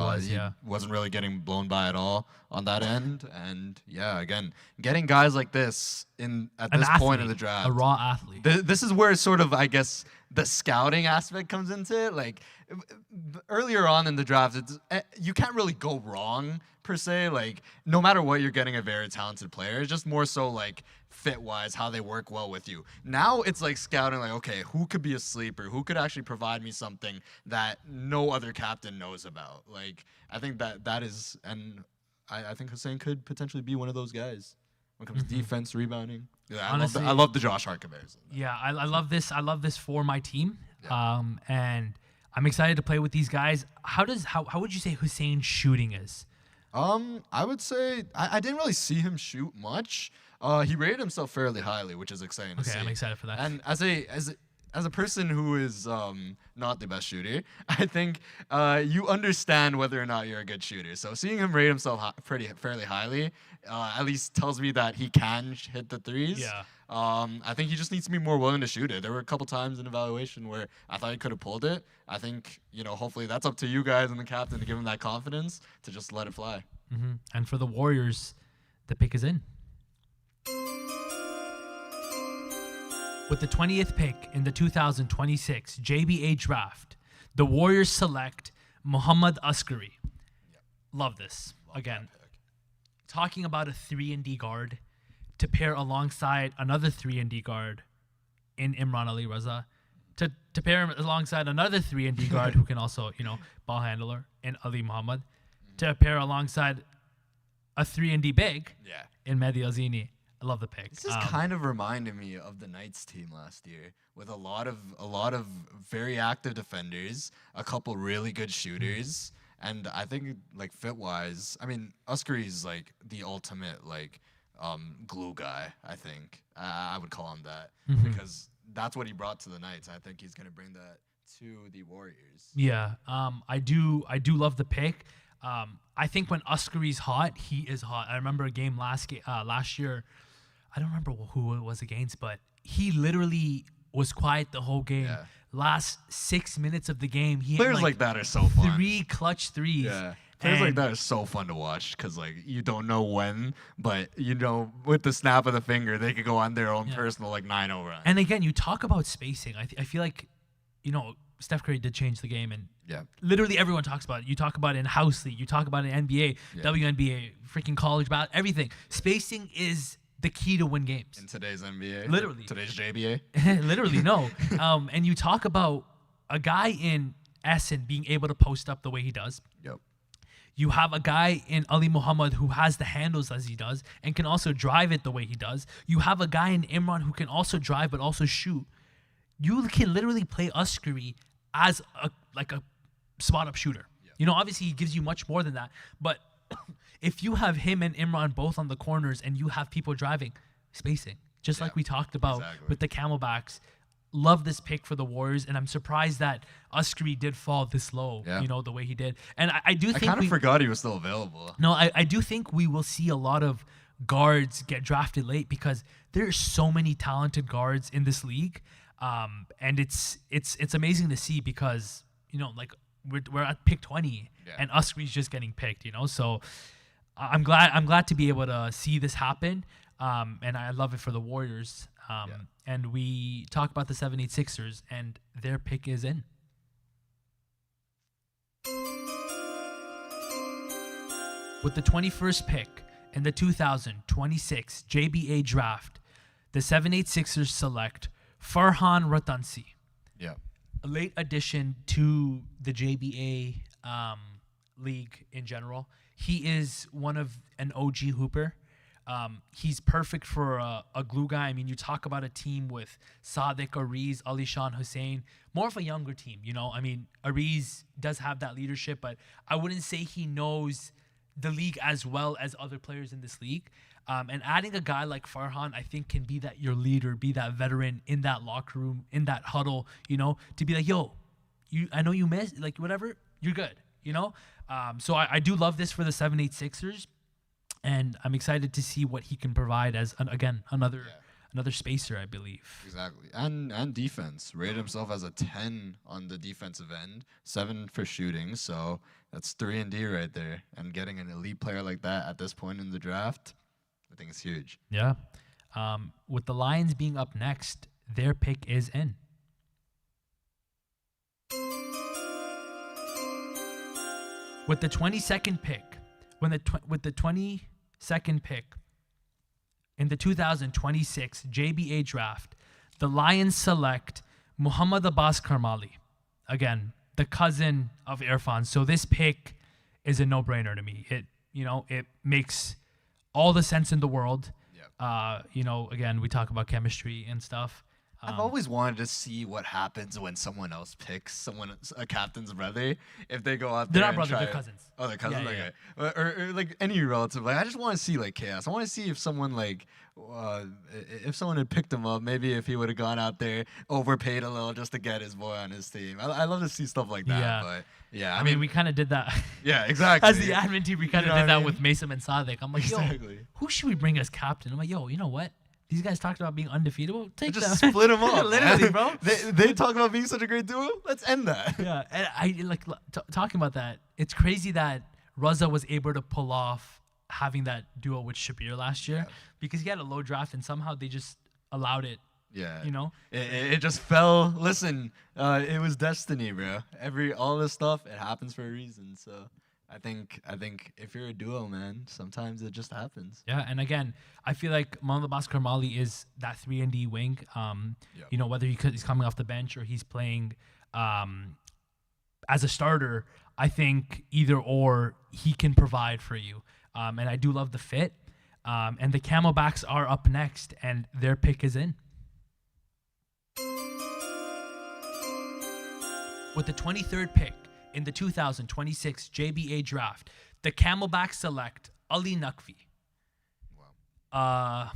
S2: wasn't really getting blown by at all on that end. And yeah, again, getting guys like this at this point in the draft.
S1: A raw athlete.
S2: This is where sort of, I guess, the scouting aspect comes into it. Like earlier on in the draft, you can't really go wrong per se. Like no matter what, you're getting a very talented player. It's just more so like fit wise, how they work well with you. Now it's like scouting, like, okay, who could be a sleeper? Who could actually provide me something that no other captain knows about? Like I think that is, and I think Hussein could potentially be one of those guys when it comes to defense, rebounding. Yeah, honestly, I love the Josh Hart comparison.
S1: Yeah, I love this. I love this for my team.
S2: Yeah.
S1: And I'm excited to play with these guys. How would you say Hussein's shooting is?
S2: I would say I didn't really see him shoot much. He rated himself fairly highly, which is exciting to see.
S1: Okay, I'm excited for that.
S2: And as a person who is not the best shooter, I think you understand whether or not you're a good shooter. So seeing him rate himself fairly highly, at least tells me that he can hit the threes.
S1: Yeah.
S2: I think he just needs to be more willing to shoot it. There were a couple times in evaluation where I thought he could have pulled it. I think, hopefully that's up to you guys and the captain to give him that confidence to just let it fly.
S1: Mm-hmm. And for the Warriors, the pick is in. With the 20th pick in the 2026 JBA draft, the Warriors select Muhammad Askari.
S2: Yep.
S1: Love this.
S2: Love
S1: Again,
S2: that pick.
S1: talking about a 3-and-D guard to pair alongside another 3-and-D guard in Imran Ali Raza, to pair him alongside another 3-and-D guard who can also, ball handler in Ali Muhammad, to pair alongside a 3-and-D big
S2: Yeah.
S1: in Mehdi Alzini. I love the pick.
S2: This is kind of reminding me of the Knights team last year with a lot of very active defenders, a couple really good shooters, and I think like fit wise, I mean Askari's like the ultimate like glue guy. I think I would call him that because that's what he brought to the Knights. I think he's gonna bring that to the Warriors.
S1: Yeah, I do love the pick. I think when Askari's hot, he is hot. I remember a game last year. I don't remember who it was against, but he literally was quiet the whole game.
S2: Yeah.
S1: Last 6 minutes of the game, he
S2: Players
S1: had
S2: like that are so fun.
S1: 3 clutch threes.
S2: Yeah. Players like that are so fun to watch because like you don't know when, but with the snap of the finger, they could go on their own personal like 9-0 run.
S1: And again, you talk about spacing. I feel like, Steph Curry did change the game, and literally everyone talks about it. You talk about it in house league, you talk about it in NBA, WNBA, freaking college basketball, everything. Spacing is the key to win games.
S2: In today's NBA?
S1: Literally.
S2: Today's JBA?
S1: Literally, no. And you talk about a guy in Essen being able to post up the way he does.
S2: Yep.
S1: You have a guy in Ali Muhammad who has the handles as he does and can also drive it the way he does. You have a guy in Imran who can also drive but also shoot. You can literally play Askari as a spot-up shooter. Yeah. Obviously he gives you much more than that. But if you have him and Imran both on the corners and you have people driving, spacing, just like we talked about with the Camelbacks, love this pick for the Warriors, and I'm surprised that Askari did fall this low, the way he did. And I do think I
S2: kind of forgot he was still available.
S1: No, I do think we will see a lot of guards get drafted late because there's so many talented guards in this league. And it's amazing to see because, we're at pick 20 and Askari's just getting picked, so I'm glad to be able to see this happen. And I love it for the Warriors. And we talk about the 76ers and their pick is in. With the 21st pick in the 2026 JBA draft, the 786ers select Farhan Ratansi,
S2: Yeah.
S1: a late addition to the JBA league in general. He is an OG hooper. He's perfect for a glue guy. I mean, you talk about a team with Sadiq, Ariz, Alishan Hussein, more of a younger team, you know. I mean, Ariz does have that leadership, but I wouldn't say he knows the league as well as other players in this league. And adding a guy like Farhan, I think, can be that your leader, be that veteran in that locker room, in that huddle, you know, to be like, yo, I know you missed, like, whatever, you're good, you know. So I do love this for the 786ers. And I'm excited to see what he can provide as, another spacer, I believe.
S2: Exactly. And defense. Rated himself as a 10 on the defensive end, 7 for shooting. So that's 3-and-D right there. And getting an elite player like that at this point in the draft, I think it's huge.
S1: Yeah. With the Lions being up next, their pick is in. With the 22nd pick, with the 22nd pick in the 2026 JBA draft, the Lions select Muhammad Abbas Karmali. Again, the cousin of Irfan. So this pick is a no-brainer to me. It makes all the sense in the world.
S2: Yep.
S1: Again, we talk about chemistry and stuff.
S2: I've always wanted to see what happens when someone else picks a captain's brother. If they go out there,
S1: They're not
S2: and
S1: brothers,
S2: try
S1: they're
S2: it.
S1: cousins.
S2: Oh, they're cousins.
S1: Yeah,
S2: Okay. Or like any relative. Like I just want to see like chaos. I want to see if someone if someone had picked him up, maybe if he would have gone out there, overpaid a little just to get his boy on his team. I love to see stuff like that.
S1: Yeah.
S2: But yeah,
S1: I mean, we kind of did that.
S2: yeah, exactly.
S1: As the admin team, we kind of did that with Mason and Sadiq. I'm like,
S2: Exactly.
S1: yo, who should we bring as captain? I'm like, yo, you know what? These guys talked about being undefeatable. Take
S2: Just
S1: them.
S2: split them up,
S1: Literally,
S2: man.
S1: bro.
S2: They talk about being such a great duo. Let's end that.
S1: Yeah, and I talking about that. It's crazy that Raza was able to pull off having that duo with Shabir last year because he had a low draft and somehow they just allowed it.
S2: Yeah,
S1: You know?
S2: it just fell. Listen, it was destiny, bro. All this stuff, it happens for a reason. So I think if you're a duo, man, sometimes it just happens.
S1: Yeah, and again, I feel like Mohamed Abbas Karmali is that 3-and-D wing. Whether he's coming off the bench or he's playing as a starter, I think either or he can provide for you. And I do love the fit. And the Camelbacks are up next, and their pick is in. With the 23rd pick in the 2026 JBA draft, the Camelbacks select Ali Naqvi.
S2: Wow.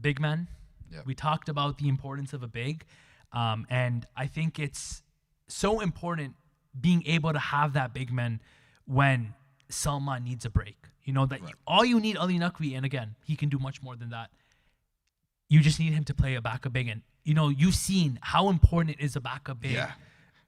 S1: Big man.
S2: Yep.
S1: We talked about the importance of a big. And I think it's so important being able to have that big man when Salman needs a break. You know, that all you need Ali Naqvi, and again, he can do much more than that. You just need him to play a backup big. And, you've seen how important it is a backup big.
S2: Yeah.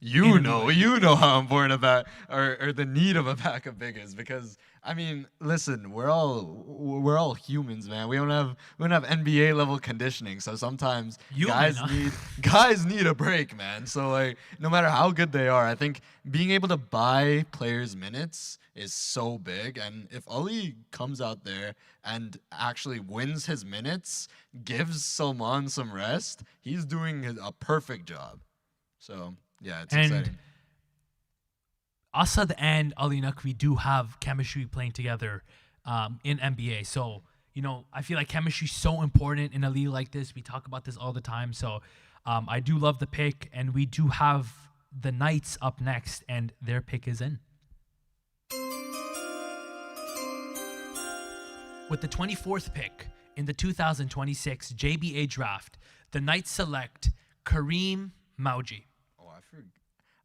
S2: You know how important or the need of a backup big is because I mean, listen, we're all humans, man. We don't have NBA level conditioning, so sometimes guys need a break, man. So like, no matter how good they are, I think being able to buy players minutes is so big. And if Ali comes out there and actually wins his minutes, gives Salman some rest, he's doing a perfect job. So. Yeah, it's exciting.
S1: Asad and Ali Naqvi do have chemistry playing together in NBA. So, I feel like chemistry is so important in a league like this. We talk about this all the time. So, I do love the pick, and we do have the Knights up next, and their pick is in. With the 24th pick in the 2026 JBA draft, the Knights select Kareem Mauji.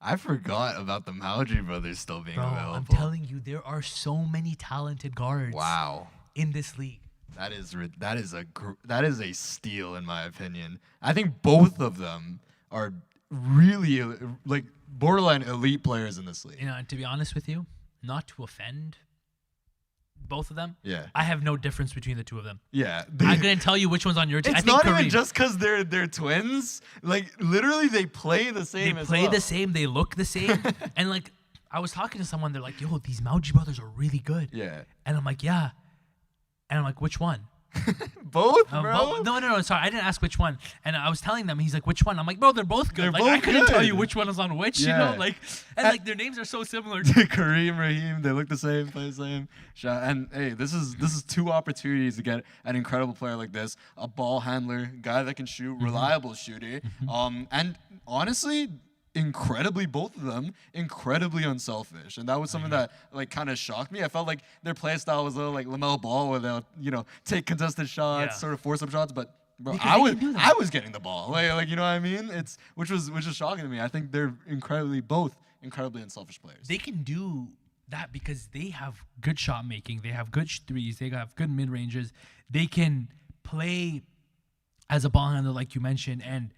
S2: I forgot about the Maudry brothers still being available.
S1: I'm telling you, there are so many talented guards.
S2: Wow.
S1: In this league.
S2: That is a steal in my opinion. I think both of them are really like borderline elite players in this league.
S1: And to be honest with you, not to offend both of them.
S2: Yeah.
S1: I have no difference between the two of them.
S2: Yeah.
S1: I couldn't tell you which one's on your team.
S2: It's not even just because they're twins. Like literally, they play the same.
S1: They play the same. They look the same. And like, I was talking to someone. They're like, "Yo, these Mauji brothers are really good."
S2: Yeah.
S1: And I'm like, "Yeah." And I'm like, which one?
S2: Both, bro.
S1: No. Sorry, I didn't ask which one. And I was telling them, he's like, which one? I'm like, bro, they're both good.
S2: They're
S1: like,
S2: both
S1: I couldn't tell
S2: good.
S1: you which one is on which, you know? Like, and like their names are so similar.
S2: Kareem, Raheem, they look the same, play the same. And hey, this is 2 opportunities to get an incredible player like this, a ball handler, guy that can shoot, reliable shooter, and honestly, both of them incredibly unselfish, and that was something that like kind of shocked me. I felt like their play style was a little like LaMelo Ball, where they'll take contested shots, sort of force up shots, but. Bro, I was getting the ball, like you know what I mean. Which was shocking to me. I think they're both incredibly unselfish players.
S1: They can do that because they have good shot making, they have good threes, they have good mid ranges. They can play as a ball handler, like you mentioned, and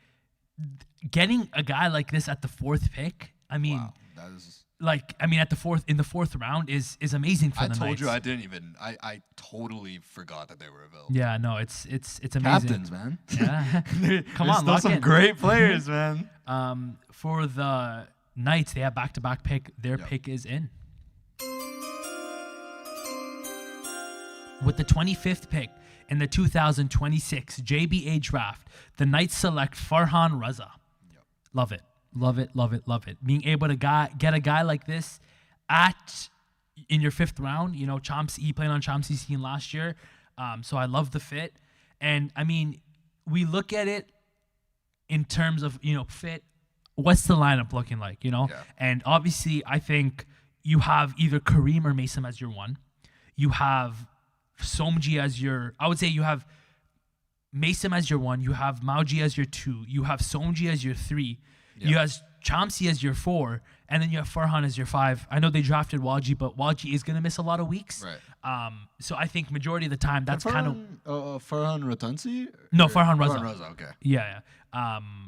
S1: getting a guy like this at the 4th pick. I mean,
S2: wow, that is.
S1: At the 4th round is amazing for the Knights.
S2: I told you I didn't even. I totally forgot that they were available.
S1: Yeah, no, it's amazing.
S2: Captains, man.
S1: Yeah, come
S2: There's
S1: on,
S2: still some
S1: in.
S2: great players, man.
S1: For the Knights, they have back-to-back pick. Their pick is in. With the 25th pick in the 2026 JBA draft, the Knights select Farhan Raza.
S2: Yep.
S1: Love it. Love it, love it, love it. Being able to get a guy like this in your 5th round, he played on Chomsky's team last year. So I love the fit. And I mean, we look at it in terms of, fit. What's the lineup looking like,
S2: Yeah.
S1: And obviously, I think you have either Kareem or Mason as your 1. You have Somji as I would say you have Mason as your 1. You have Mauji as your 2. You have Somji as your 3.
S2: Yeah.
S1: You have Chomsky as your 4, and then you have Farhan as your 5. I know they drafted Walji, but Walji is going to miss a lot of weeks.
S2: Right.
S1: So I think majority of the time that's kind of
S2: Farhan Ratansi?
S1: No, Farhan Raza.
S2: Farhan Raza, okay.
S1: Yeah.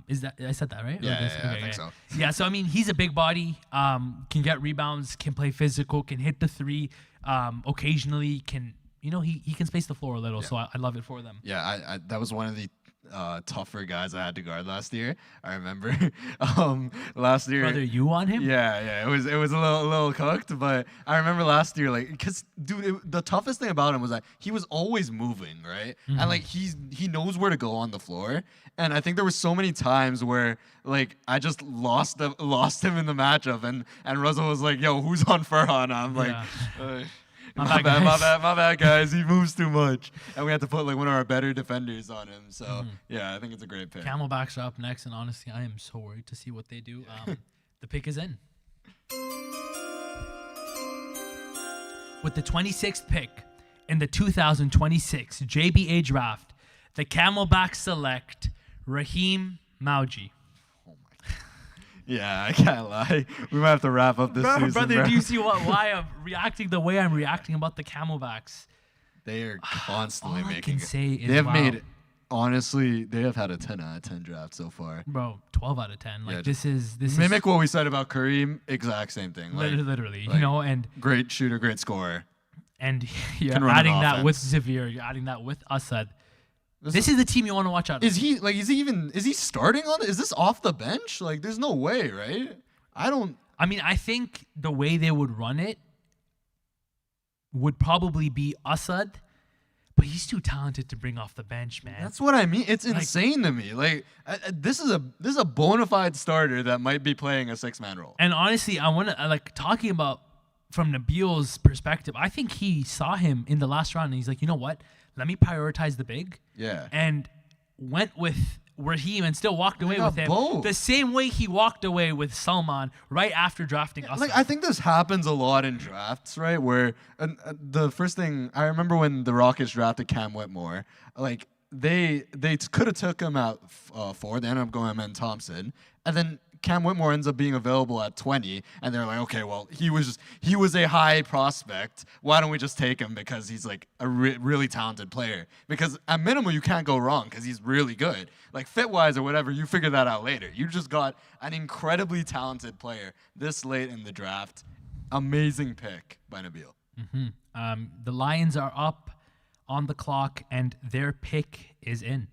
S1: Is that I said that right?
S2: Yeah, I think so.
S1: Yeah, so I mean, he's a big body, can get rebounds, can play physical, can hit the 3, occasionally can, he can space the floor a little, so I love it for them.
S2: Yeah, I that was one of the tougher guys I had to guard last year. I remember last year.
S1: Brother, you on him?
S2: Yeah. It was a little cooked, but I remember last year, like, cause dude, the toughest thing about him was that he was always moving, right?
S1: Mm-hmm.
S2: And like he knows where to go on the floor. And I think there were so many times where like I just lost him in the matchup, and Russell was like, "Yo, who's on Farhan?" I'm like. My bad, guys. He moves too much, and we had to put like one of our better defenders on him. So yeah, I think it's a great pick.
S1: Camelbacks are up next, and honestly, I am so worried to see what they do. The pick is in. With the 26th pick in the 2026 JBA draft, the Camelbacks select Raheem Mauji.
S2: Yeah, I can't lie. We might have to wrap up this season.
S1: Brother, do you see why I'm reacting the way I'm reacting about the Camelbacks?
S2: They are constantly
S1: all
S2: making.
S1: I can say is
S2: they have
S1: wow.
S2: made. Honestly, they have had a 10 out of 10 draft so far.
S1: Bro, 12 out of 10. Like,
S2: Yeah,
S1: this is
S2: Mimic what we said about Kareem. Exact same thing. Like,
S1: literally,
S2: like,
S1: and
S2: great shooter, great scorer.
S1: And you're
S2: Can run an
S1: adding that with
S2: offense.
S1: Zavir. You're adding that with Assad. This is the team you want to watch out.
S2: Is he starting on it? Is this off the bench? Like, there's no way, right?
S1: I mean, I think the way they would run it would probably be Assad, but he's too talented to bring off the bench, man.
S2: That's what I mean. It's insane to me. Like, this is a bona fide starter that might be playing a 6-man role.
S1: And honestly, I want to talking about from Nabil's perspective. I think he saw him in the last round, and he's like, you know what? Let me prioritize the big.
S2: Yeah.
S1: And went with Raheem and still walked away with him.
S2: Both.
S1: The same way he walked away with Salman right after drafting Assad.
S2: Like, I think this happens a lot in drafts, right? Where the first thing I remember when the Rockets drafted Cam Whitmore, like they could have took him at 4. They ended up going Amen Thompson, and then Cam Whitmore ends up being available at 20, and they're like, okay, well, he was a high prospect. Why don't we just take him because he's like a really talented player? Because at minimum, you can't go wrong because he's really good. Like fit-wise or whatever, you figure that out later. You just got an incredibly talented player this late in the draft. Amazing pick by Nabil.
S1: Mm-hmm. The Lions are up on the clock, and their pick is in.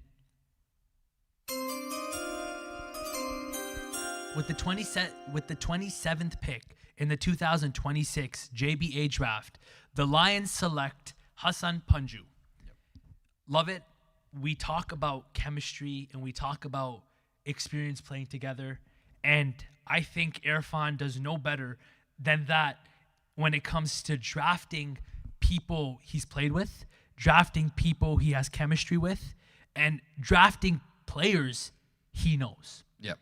S1: With the 27th pick in the 2026 JBA draft, the Lions select Hassan Panju. love it. We talk about chemistry and we talk about experience playing together. And I think Irfan does no better than that when it comes to drafting people he's played with, drafting people he has chemistry with, and drafting players he knows.
S2: Yep.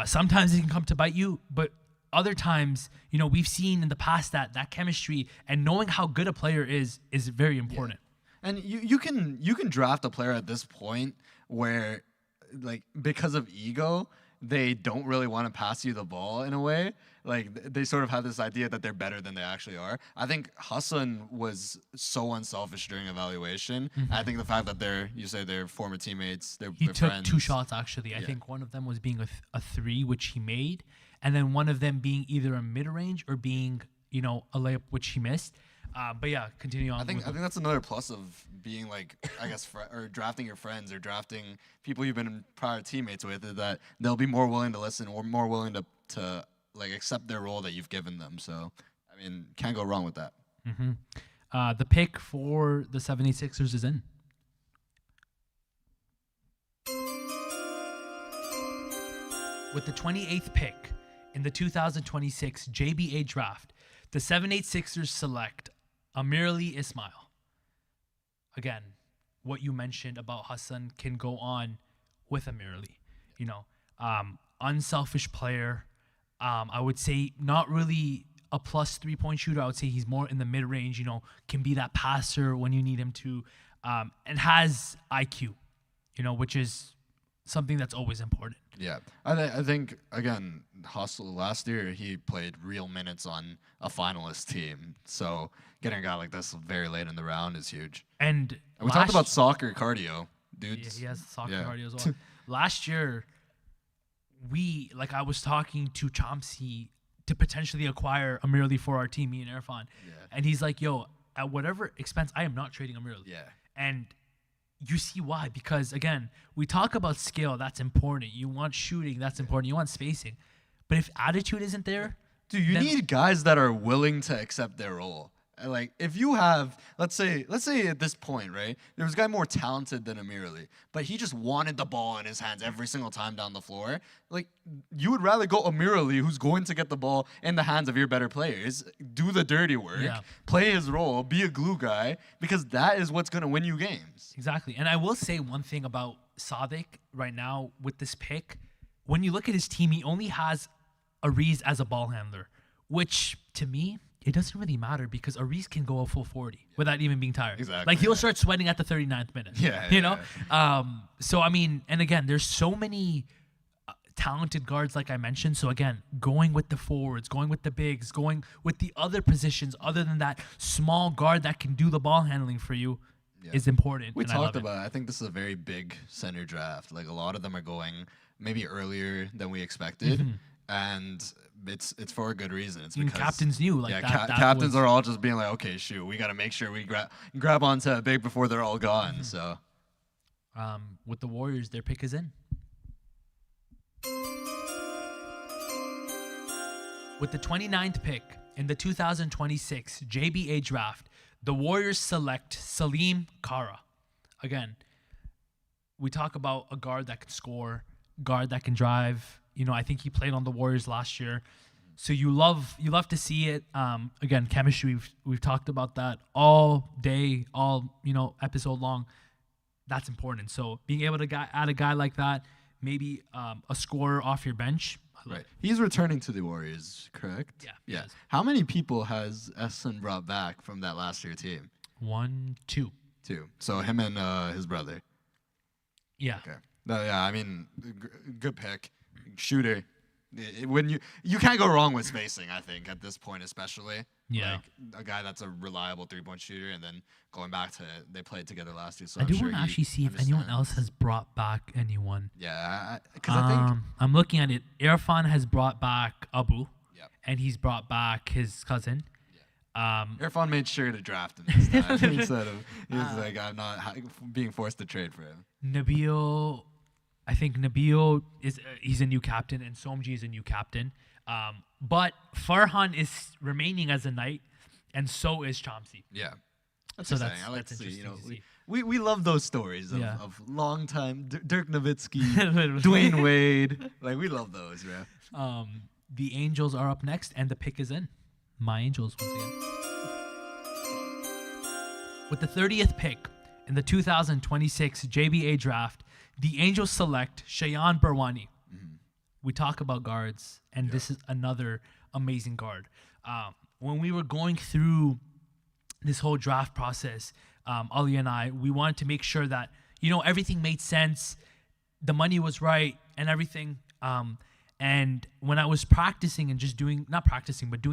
S1: Sometimes it can come to bite you, but other times, we've seen in the past that chemistry and knowing how good a player is very important.
S2: And you can draft a player at this point where, like, because of ego, they don't really want to pass you the ball in a way. Like, they sort of have this idea that they're better than they actually are. I think Hassan was so unselfish during evaluation. I think the fact that they're former teammates, they're
S1: He took
S2: friends.
S1: 2 shots, actually. I think one of them was being a 3, which he made, and then one of them being either a mid-range or being, a layup, which he missed. But yeah, continue on.
S2: I think that's another plus of being, like, I guess, or drafting your friends or drafting people you've been prior teammates with, is that they'll be more willing to listen or more willing to like accept their role that you've given them. So, I mean, can't go wrong with that.
S1: The pick for the 76ers is in. With the 28th pick in the 2026 JBA draft, the 76ers select Amirali Ismail. Again, what you mentioned about Hassan can go on with Amirali. Unselfish player. I would say not really a plus 3-point shooter. I would say he's more in the mid-range, can be that passer when you need him to, and has IQ, which is something that's always important.
S2: Yeah, I think, again, Hustle last year, he played real minutes on a finalist team. So getting a guy like this very late in the round is huge.
S1: And
S2: we talked about soccer cardio, dudes.
S1: Yeah, he has soccer cardio as well. Last year, I was talking to Chomsky to potentially acquire Amirali for our team, me and Irfan.
S2: Yeah.
S1: And he's like, yo, at whatever expense, I am not trading Amirali.
S2: Yeah.
S1: And you see why, because again, we talk about skill, that's important. You want shooting, that's important. You want spacing. But if attitude isn't there,
S2: dude, you need guys that are willing to accept their role. Like, if you have, let's say at this point, right, there was a guy more talented than Amirali, but he just wanted the ball in his hands every single time down the floor. Like, you would rather go Amirali, who's going to get the ball in the hands of your better players, do the dirty work, play his role, be a glue guy, because that is what's going to win you games.
S1: Exactly. And I will say one thing about Sadiq right now with this pick. When you look at his team, he only has Ariz as a ball handler, which to me, it doesn't really matter because Ariz can go a full 40 without even being tired.
S2: Exactly.
S1: Like, he'll start sweating at the 39th minute. So, I mean, and again, there's so many talented guards, like I mentioned. So, again, going with the forwards, going with the bigs, going with the other positions other than that small guard that can do the ball handling for you is important.
S2: We talked about it. I think this is a very big center draft. Like, a lot of them are going maybe earlier than we expected. And it's for a good reason. It's because
S1: captains knew
S2: captains are all just being like, okay, shoot, we got to make sure we grab onto a big before they're all gone. So,
S1: with the Warriors, their pick is in. With the 29th pick in the 2026 JBA draft, the Warriors select Salim Kara. Again, we talk about a guard that can score, guard that can drive. I think he played on the Warriors last year. So you love to see it. Again, chemistry, we've talked about that all day, all episode long. That's important. So being able to add a guy like that, maybe a scorer off your bench.
S2: Right. He's returning to the Warriors, correct?
S1: Yeah.
S2: Yeah. How many people has Essen brought back from that last year team?
S1: 1, 2.
S2: 2. So him and his brother.
S1: Yeah.
S2: Okay. No, yeah, I mean, good pick. Shooter. When you can't go wrong with spacing, I think, at this point especially.
S1: Yeah.
S2: Like, a guy that's a reliable 3-point shooter, and then going back to, they played together last year. So
S1: I do want to actually see if anyone else has brought back anyone.
S2: Yeah, because I think
S1: I'm looking at it. Irfan has brought back Abu, and he's brought back his cousin.
S2: Irfan made sure to draft him this time instead of he was like, I'm not being forced to trade for him.
S1: Nabil, I think Nabil he's a new captain, and Somji is a new captain. But Farhan is remaining as a Knight, and so is Chomsky.
S2: Yeah. That's
S1: so
S2: exciting. I like
S1: that's
S2: to see,
S1: interesting to see.
S2: we love those stories
S1: Yeah.
S2: of long time Dirk Nowitzki,
S1: Literally.
S2: Dwayne Wade. Like we love those, bro.
S1: The Angels are up next, and the pick is in. My Angels once again. With the 30th pick in the 2026 JBA draft, the Angels select Shayan Barwani. We talk about guards, and this is another amazing guard. When we were going through this whole draft process, Ali and I, we wanted to make sure that, everything made sense, the money was right, and everything. And when I was practicing and just doing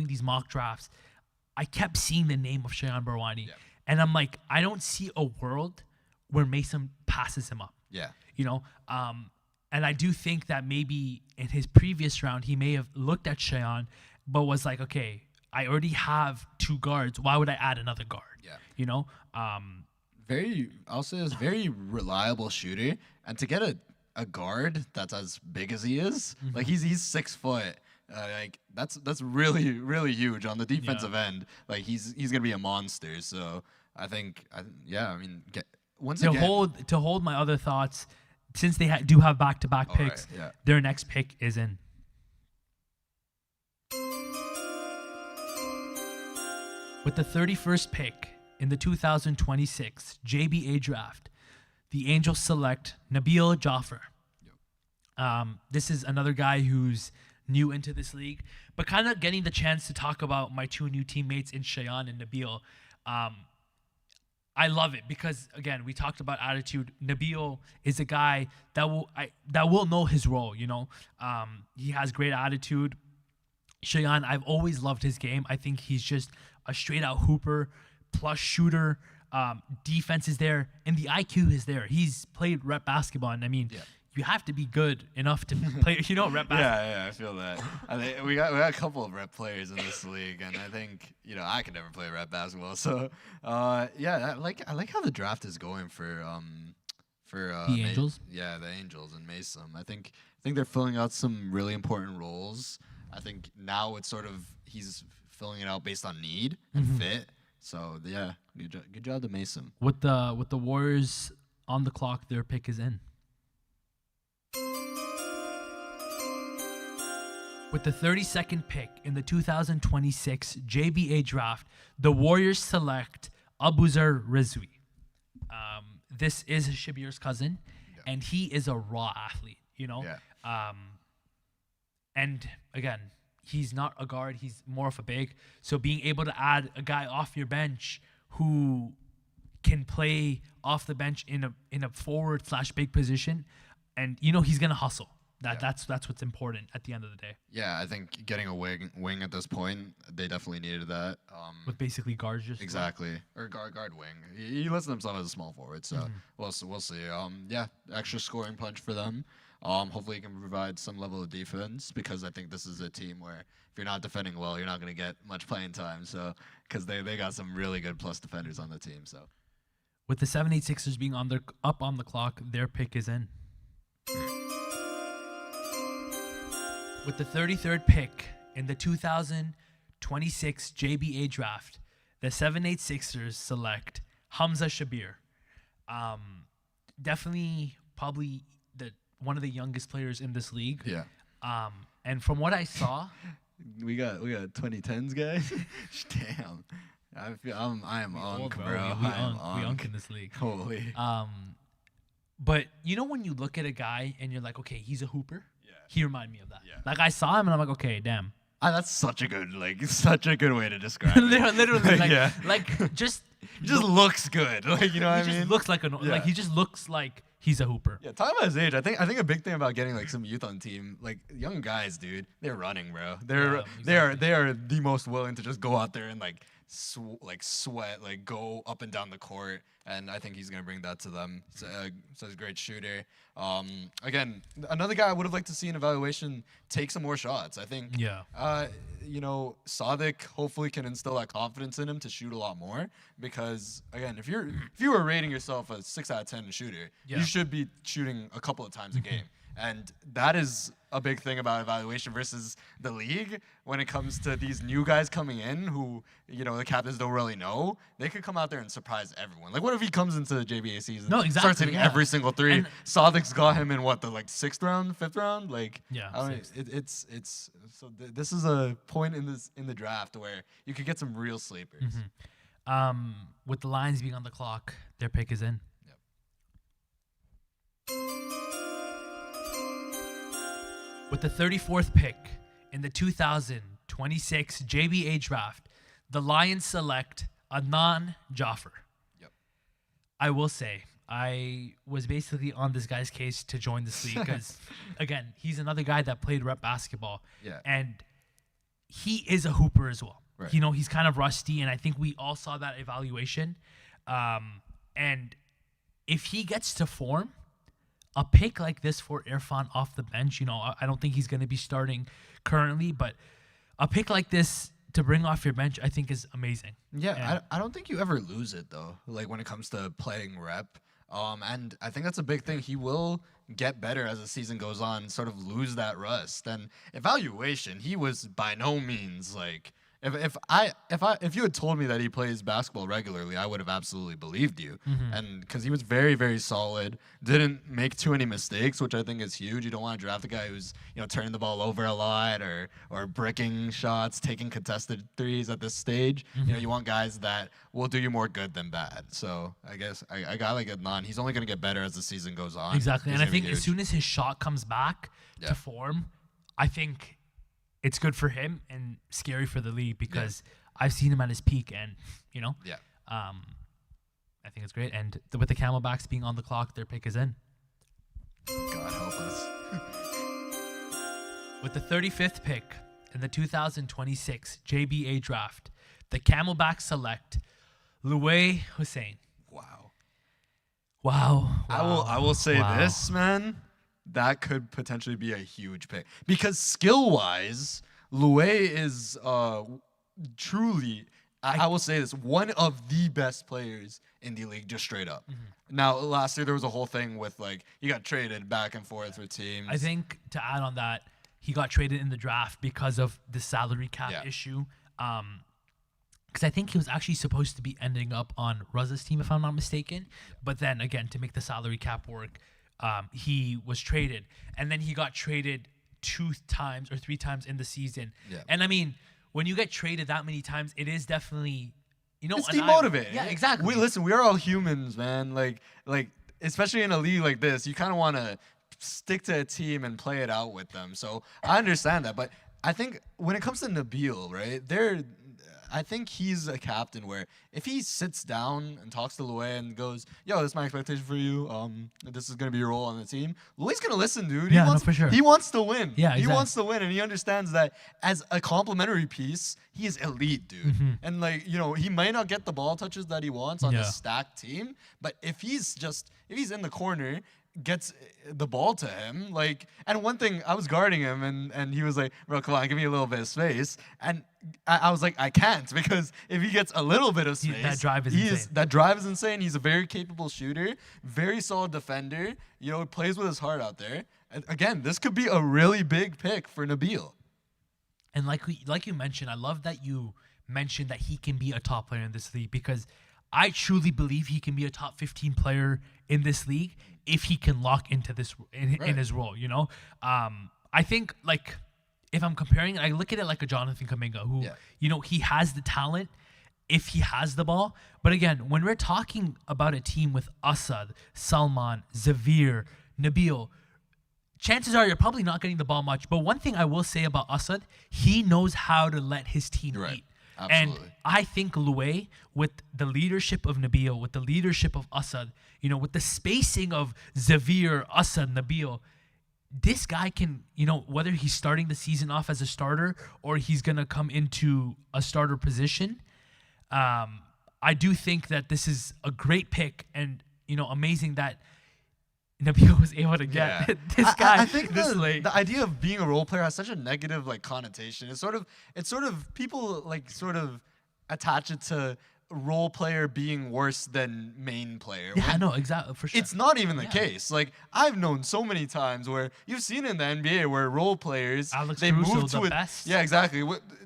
S1: these mock drafts, I kept seeing the name of Shayan Barwani.
S2: Yeah.
S1: And I'm like, I don't see a world where Mason passes him up.
S2: Yeah.
S1: And I do think that maybe in his previous round, he may have looked at Shayan, but was like, okay, I already have 2 guards. Why would I add another guard?
S2: Yeah. I'll say is very reliable shooter. And to get a guard that's as big as he is, like he's 6 foot. Like that's really, really huge on the defensive end. Like he's gonna be a monster. So I think,
S1: to hold my other thoughts, since they do have back-to-back picks, their next pick is in. With the 31st pick in the 2026 JBA draft, the Angels select Nabil Jaffer. This is another guy who's new into this league, but kind of getting the chance to talk about my 2 new teammates in Shayan and Nabil. I love it because, again, we talked about attitude. Nabil is a guy that will know his role. He has great attitude. Shayan, I've always loved his game. I think he's just a straight-out hooper, plus shooter. Defense is there, and the IQ is there. He's played rep basketball, and you have to be good enough to play, rep basketball.
S2: Yeah, I feel that. I think we got a couple of rep players in this league, and I think I could never play rep basketball. So, I like how the draft is going for
S1: the Angels.
S2: The Angels and Mason. I think they're filling out some really important roles. I think now it's sort of he's filling it out based on need and fit. So yeah, good job to Mason.
S1: With the Warriors on the clock, their pick is in. With the 32nd pick in the 2026 JBA draft, the Warriors select Abuzar Rizwi. This is Shabir's cousin, and he is a raw athlete, and again, he's not a guard, he's more of a big. So being able to add a guy off your bench who can play off the bench in a forward/big position, and he's gonna hustle. That's what's important at the end of the day.
S2: Yeah, I think getting a wing at this point, they definitely needed that.
S1: With basically guards just
S2: exactly, or guard wing. He lists himself as a small forward, so we'll see. Extra scoring punch for them. Hopefully he can provide some level of defense, because I think this is a team where if you're not defending well, you're not going to get much playing time. So because they got some really good plus defenders on the team. So
S1: with the 76ers being up on the clock, their pick is in. With the 33rd pick in the 2026 JBA draft, the 786ers select Hamza Shabir. Definitely probably one of the youngest players in this league.
S2: Yeah.
S1: And from what I saw,
S2: we got 2010s guys. Damn. I am unk, bro.
S1: We unk in this league.
S2: Holy.
S1: But when you look at a guy and you're like, okay, he's a hooper.
S2: Yeah.
S1: He reminded me of that.
S2: Yeah.
S1: Like I saw him and I'm like, okay, damn.
S2: That's such a good way to describe it.
S1: Literally, just
S2: he just looks good. Like, you know what I mean?
S1: He just looks like he just looks like he's a hooper.
S2: Yeah, talking about his age, I think a big thing about getting like some youth on team, like young guys, dude, they're running, bro. They are the most willing to just go out there and like sweat, like go up and down the court, and I think he's gonna bring that to them. So he's a great shooter. Again, another guy I would have liked to see in evaluation take some more shots. I think.
S1: Yeah.
S2: Sadik hopefully can instill that confidence in him to shoot a lot more, because again, if you were rating yourself a 6 out of 10 shooter, you should be shooting a couple of times a game. And that is a big thing about evaluation versus the league when it comes to these new guys coming in who, the captains don't really know. They could come out there and surprise everyone. Like, what if he comes into the JBA season,
S1: No, exactly,
S2: starts hitting
S1: yeah.
S2: every single three?
S1: And-
S2: Sadik's got him in what, the 6th round, 5th round? Like,
S1: Yeah,
S2: I don't, it's so this is a point in the draft where you could get some real sleepers.
S1: With the Lions being on the clock, their pick is in. With the 34th pick in the 2026 JBA draft, the Lions select Adnan Jaffer.
S2: Yep.
S1: I will say, I was basically on this guy's case to join this league because, again, he's another guy that played rep basketball.
S2: Yeah.
S1: And he is a hooper as well.
S2: Right.
S1: He's kind of rusty, and I think we all saw that evaluation. And if he gets to form, a pick like this for Irfan off the bench, I don't think he's going to be starting currently, but a pick like this to bring off your bench, I think is amazing.
S2: Yeah, I don't think you ever lose it, though, like when it comes to playing rep. And I think that's a big thing. He will get better as the season goes on, sort of lose that rust. And evaluation, he was by no means like... If you had told me that he plays basketball regularly, I would have absolutely believed you. And because he was very, very solid, didn't make too many mistakes, which I think is huge. You don't want to draft a guy who's turning the ball over a lot or bricking shots, taking contested threes at this stage. You want guys that will do you more good than bad. So I guess a guy like Adnan, he's only going to get better as the season goes on.
S1: Exactly,
S2: He's
S1: and I
S2: gonna be
S1: think as
S2: huge.
S1: soon as his shot comes back to form, I think it's good for him and scary for the league because I've seen him at his peak, and I think it's great. And with the Camelbacks being on the clock, their pick is in.
S2: God help us.
S1: With the 35th pick in the 2026 JBA draft, the Camelbacks select Louay Hussein. Wow.
S2: I will say
S1: Wow.
S2: this, man. That could potentially be a huge pick because skill-wise, Louay is truly, I will say this, one of the best players in the league, just straight up. Now, last year there was a whole thing with he got traded back and forth with teams.
S1: I think to add on that, he got traded in the draft because of the salary cap issue. Because I think he was actually supposed to be ending up on Raza's team, if I'm not mistaken. But then again, to make the salary cap work, he was traded, and then he got traded 2 times or 3 times in the season.
S2: Yeah.
S1: And I mean, when you get traded that many times, it is definitely,
S2: It's
S1: an
S2: demotivating.
S1: Yeah, exactly.
S2: We are all humans, man. Like especially in a league like this, you kind of want to stick to a team and play it out with them. So I understand that, but I think when it comes to Nabil, right, I think he's a captain where if he sits down and talks to Louay and goes, "Yo, this is my expectation for you. This is gonna be your role on the team." Louay's gonna listen, dude.
S1: Yeah, no, for sure.
S2: He wants to win.
S1: Yeah,
S2: he
S1: exactly.
S2: wants to win, and he understands that as a complimentary piece, he is elite, dude. And he might not get the ball touches that he wants on this stacked team, but if he's in the corner, gets the ball to him, and one thing, I was guarding him and he was like, "Bro, come on, give me a little bit of space." And I was like, I can't, because if he gets a little bit of space,
S1: that drive is insane.
S2: That drive is insane. He's a very capable shooter, very solid defender, plays with his heart out there. And again, this could be a really big pick for Nabil.
S1: And like you mentioned, I love that you mentioned that he can be a top player in this league, because I truly believe he can be a top 15 player in this league if he can lock into this in his role. I think if I'm comparing, I look at it like a Jonathan Kuminga, who he has the talent if he has the ball. But again, when we're talking about a team with Asad, Salman, Zavir, Nabil, chances are you're probably not getting the ball much. But one thing I will say about Asad, he knows how to let his team eat.
S2: Absolutely.
S1: And I think Louay, with the leadership of Nabil, with the leadership of Asad, with the spacing of Zavir, Asad, Nabil, this guy can, whether he's starting the season off as a starter or he's going to come into a starter position, I do think that this is a great pick, and, amazing that Nabil was able to get this guy.
S2: I think
S1: this late.
S2: The idea of being a role player has such a negative connotation. It's sort of people sort of attach it to role player being worse than main player.
S1: Yeah,
S2: when
S1: no, exactly, for sure.
S2: It's not even the
S1: Yeah.
S2: case. Like I've known so many times where you've seen in the NBA where role players
S1: Alex
S2: they
S1: Caruso,
S2: move to
S1: the
S2: it.
S1: best.
S2: Yeah, exactly.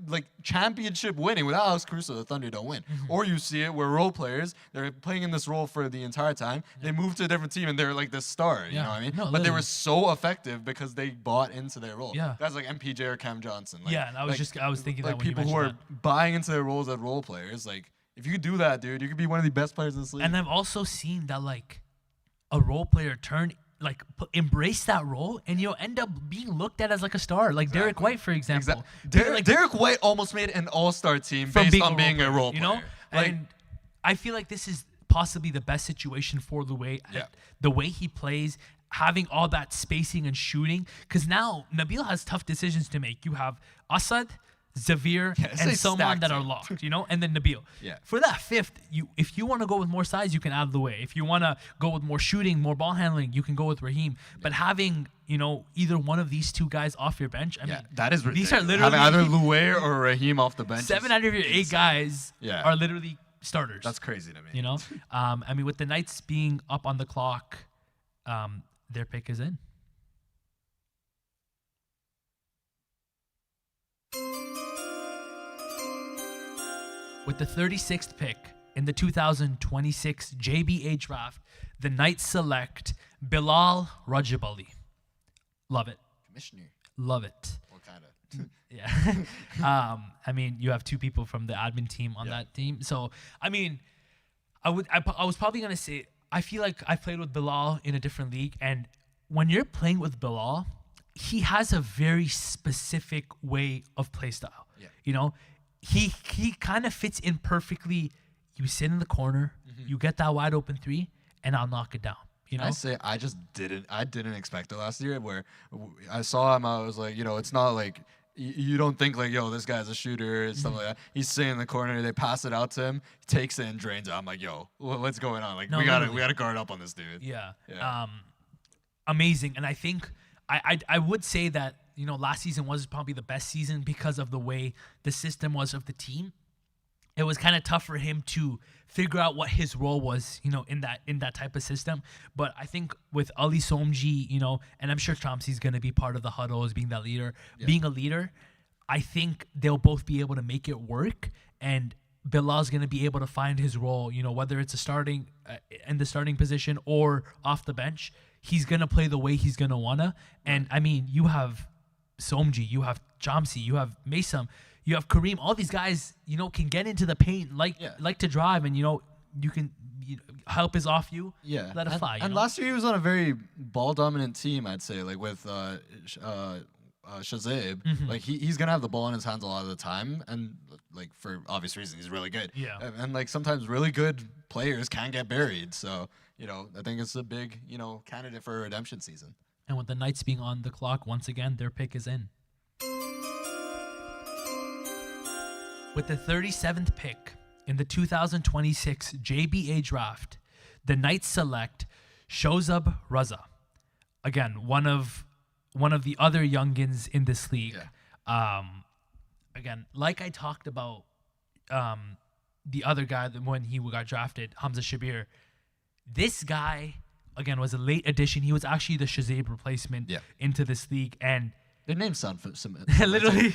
S2: Like championship winning without Alex Caruso, the Thunder don't win.
S1: Mm-hmm.
S2: Or you see it where role players they're playing in this role for the entire time. They move to a different team and they're like this star. You
S1: Yeah.
S2: know what I mean?
S1: No,
S2: but they were
S1: literally.
S2: so effective because they bought into their role.
S1: Yeah.
S2: Guys like MPJ or Cam Johnson. Like,
S1: Yeah, and I was thinking that
S2: like
S1: when you
S2: people who are
S1: mentioned
S2: buying into their roles as role players. Like if you could do that, dude, you could be one of the best players in this league.
S1: And I've also seen that like a role player embrace that role and end up being looked at as like a star, like Derek
S2: Exactly.
S1: White, for example.
S2: Derek White almost made an all-star team
S1: From
S2: based
S1: being
S2: on
S1: a
S2: being a role player.
S1: you know.
S2: Like,
S1: And I feel like this is possibly the best situation for
S2: Yeah.
S1: the way he plays, having all that spacing and shooting. Because now Nabil has tough decisions to make. You have Assad, Zavir,
S2: Yeah, it's
S1: and
S2: a
S1: someone
S2: stacked
S1: that are
S2: team.
S1: locked, and then Nabil.
S2: Yeah.
S1: For that fifth, if you want to go with more size, you can add the way. If you want to go with more shooting, more ball handling, you can go with Raheem. But having either one of these two guys off your bench, I mean,
S2: that is
S1: these
S2: ridiculous.
S1: are literally
S2: having either Loué or Raheem off the bench.
S1: 7
S2: is
S1: out of your 8
S2: insane.
S1: guys
S2: Yeah.
S1: are literally starters.
S2: That's crazy to me.
S1: I mean, with the Knights being up on the clock, their pick is in. With the 36th pick in the 2026 JBA draft, the Knights select Bilal Rajabali. Love it.
S2: Commissioner.
S1: Love it.
S2: What kind of?
S1: Yeah. I mean, you have 2 people from the admin team on that team. So, I mean, I was probably going to say, I feel like I played with Bilal in a different league. And when you're playing with Bilal, he has a very specific way of play style.
S2: Yeah.
S1: He kind of fits in perfectly. You sit in the corner, you get that wide open 3, and I'll knock it down.
S2: I say I didn't expect it last year where I saw him. I was like, it's not like you don't think like, yo, this guy's a shooter and stuff like that. He's sitting in the corner. They pass it out to him. He takes it and drains it. I'm like, yo, what's going on? Like
S1: No,
S2: we gotta
S1: literally.
S2: guard up on this dude.
S1: Yeah.
S2: Yeah.
S1: Amazing. And I think I would say that, last season was probably the best season because of the way the system was of the team. It was kind of tough for him to figure out what his role was, in that type of system. But I think with Ali Somji, and I'm sure Chomsky's going to be part of the huddle as being that leader, being a leader, I think they'll both be able to make it work. And Bilal's going to be able to find his role, whether it's a starting in the starting position or off the bench. He's going to play the way he's going to want to. And I mean, you have Somji, you have Chomsky, you have Mason, you have Kareem. All these guys, can get into the paint, like to drive, and you can help is off you.
S2: Yeah,
S1: let it fly.
S2: And last year he was on a very ball dominant team, I'd say, like with Shazib. Like he's gonna have the ball in his hands a lot of the time, and like for obvious reasons, he's really good.
S1: Yeah.
S2: And like sometimes really good players can get buried. So I think it's a big candidate for a redemption season.
S1: And with the Knights being on the clock once again, their pick is in. With the 37th pick in the 2026 JBA draft, the Knights select Shozab Raza. Again, one of the other youngins in this league.
S2: Yeah.
S1: Again, like I talked about the other guy that when he got drafted, Hamza Shabir. This guy, again, was a late addition. He was actually the Shazib replacement into this league. And
S2: their names sound similar.
S1: literally.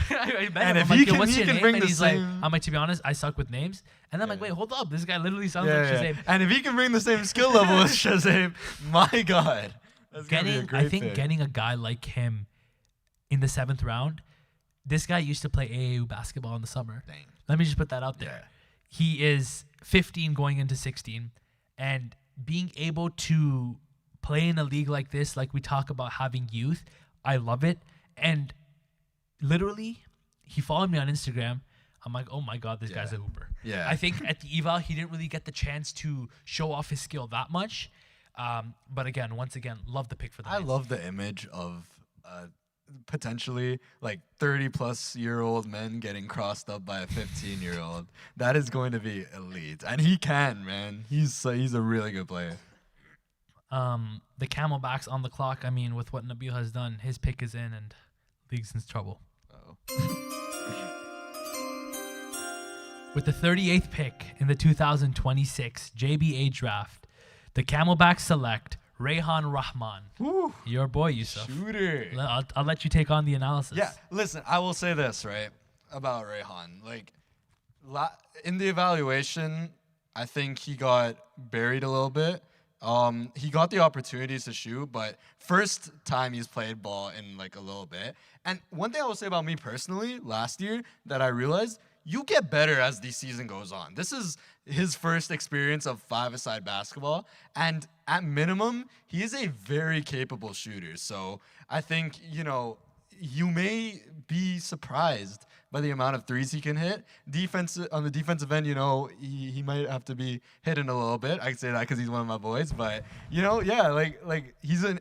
S1: I met
S2: And
S1: him.
S2: if
S1: I'm
S2: he
S1: like, "Yo,
S2: can-
S1: what's
S2: he
S1: your
S2: can
S1: name?"
S2: bring
S1: And
S2: the
S1: he's like,
S2: same-
S1: I'm like, to be honest, I suck with names. And I'm like, wait, hold up. This guy literally sounds like
S2: Yeah.
S1: Shazib.
S2: And if he can bring the same skill level as Shazib, my God. That's gonna be a great
S1: I think
S2: pick.
S1: getting a guy like him in the 7th round, this guy used to play AAU basketball in the summer.
S2: Dang.
S1: Let me just put that out there.
S2: Yeah.
S1: He is 15 going into 16, and being able to play in a league like this, like we talk about having youth, I love it. And literally, he followed me on Instagram. I'm like, oh my God, this guy's a hooper.
S2: Yeah.
S1: I think at the eval, he didn't really get the chance to show off his skill that much. But again, once again, love the pick for the
S2: I
S1: Knights.
S2: love the image of potentially like 30-plus-year-old men getting crossed up by a 15-year-old. That is going to be elite, and he can, man. He's a really good player.
S1: The Camelbacks on the clock. I mean, with what Nabil has done, his pick is in, and league's in trouble.
S2: Uh-oh.
S1: With the 38th pick in the 2026 JBA draft, the Camelback select Rayhan Rahman.
S2: Woo.
S1: Your boy, Yusuf.
S2: Shooter.
S1: I'll let you take on the analysis.
S2: Yeah, listen, I will say this, right, about Rayhan. Like, in the evaluation, I think he got buried a little bit. He got the opportunities to shoot, but first time he's played ball in like a little bit. And one thing I will say about me personally last year that I realized, you get better as the season goes on. This is his first experience of five-a-side basketball, and at minimum, he is a very capable shooter. So I think, you may be surprised by the amount of threes he can hit. On the defensive end, he might have to be hitting a little bit. I can say that because he's one of my boys. But he is an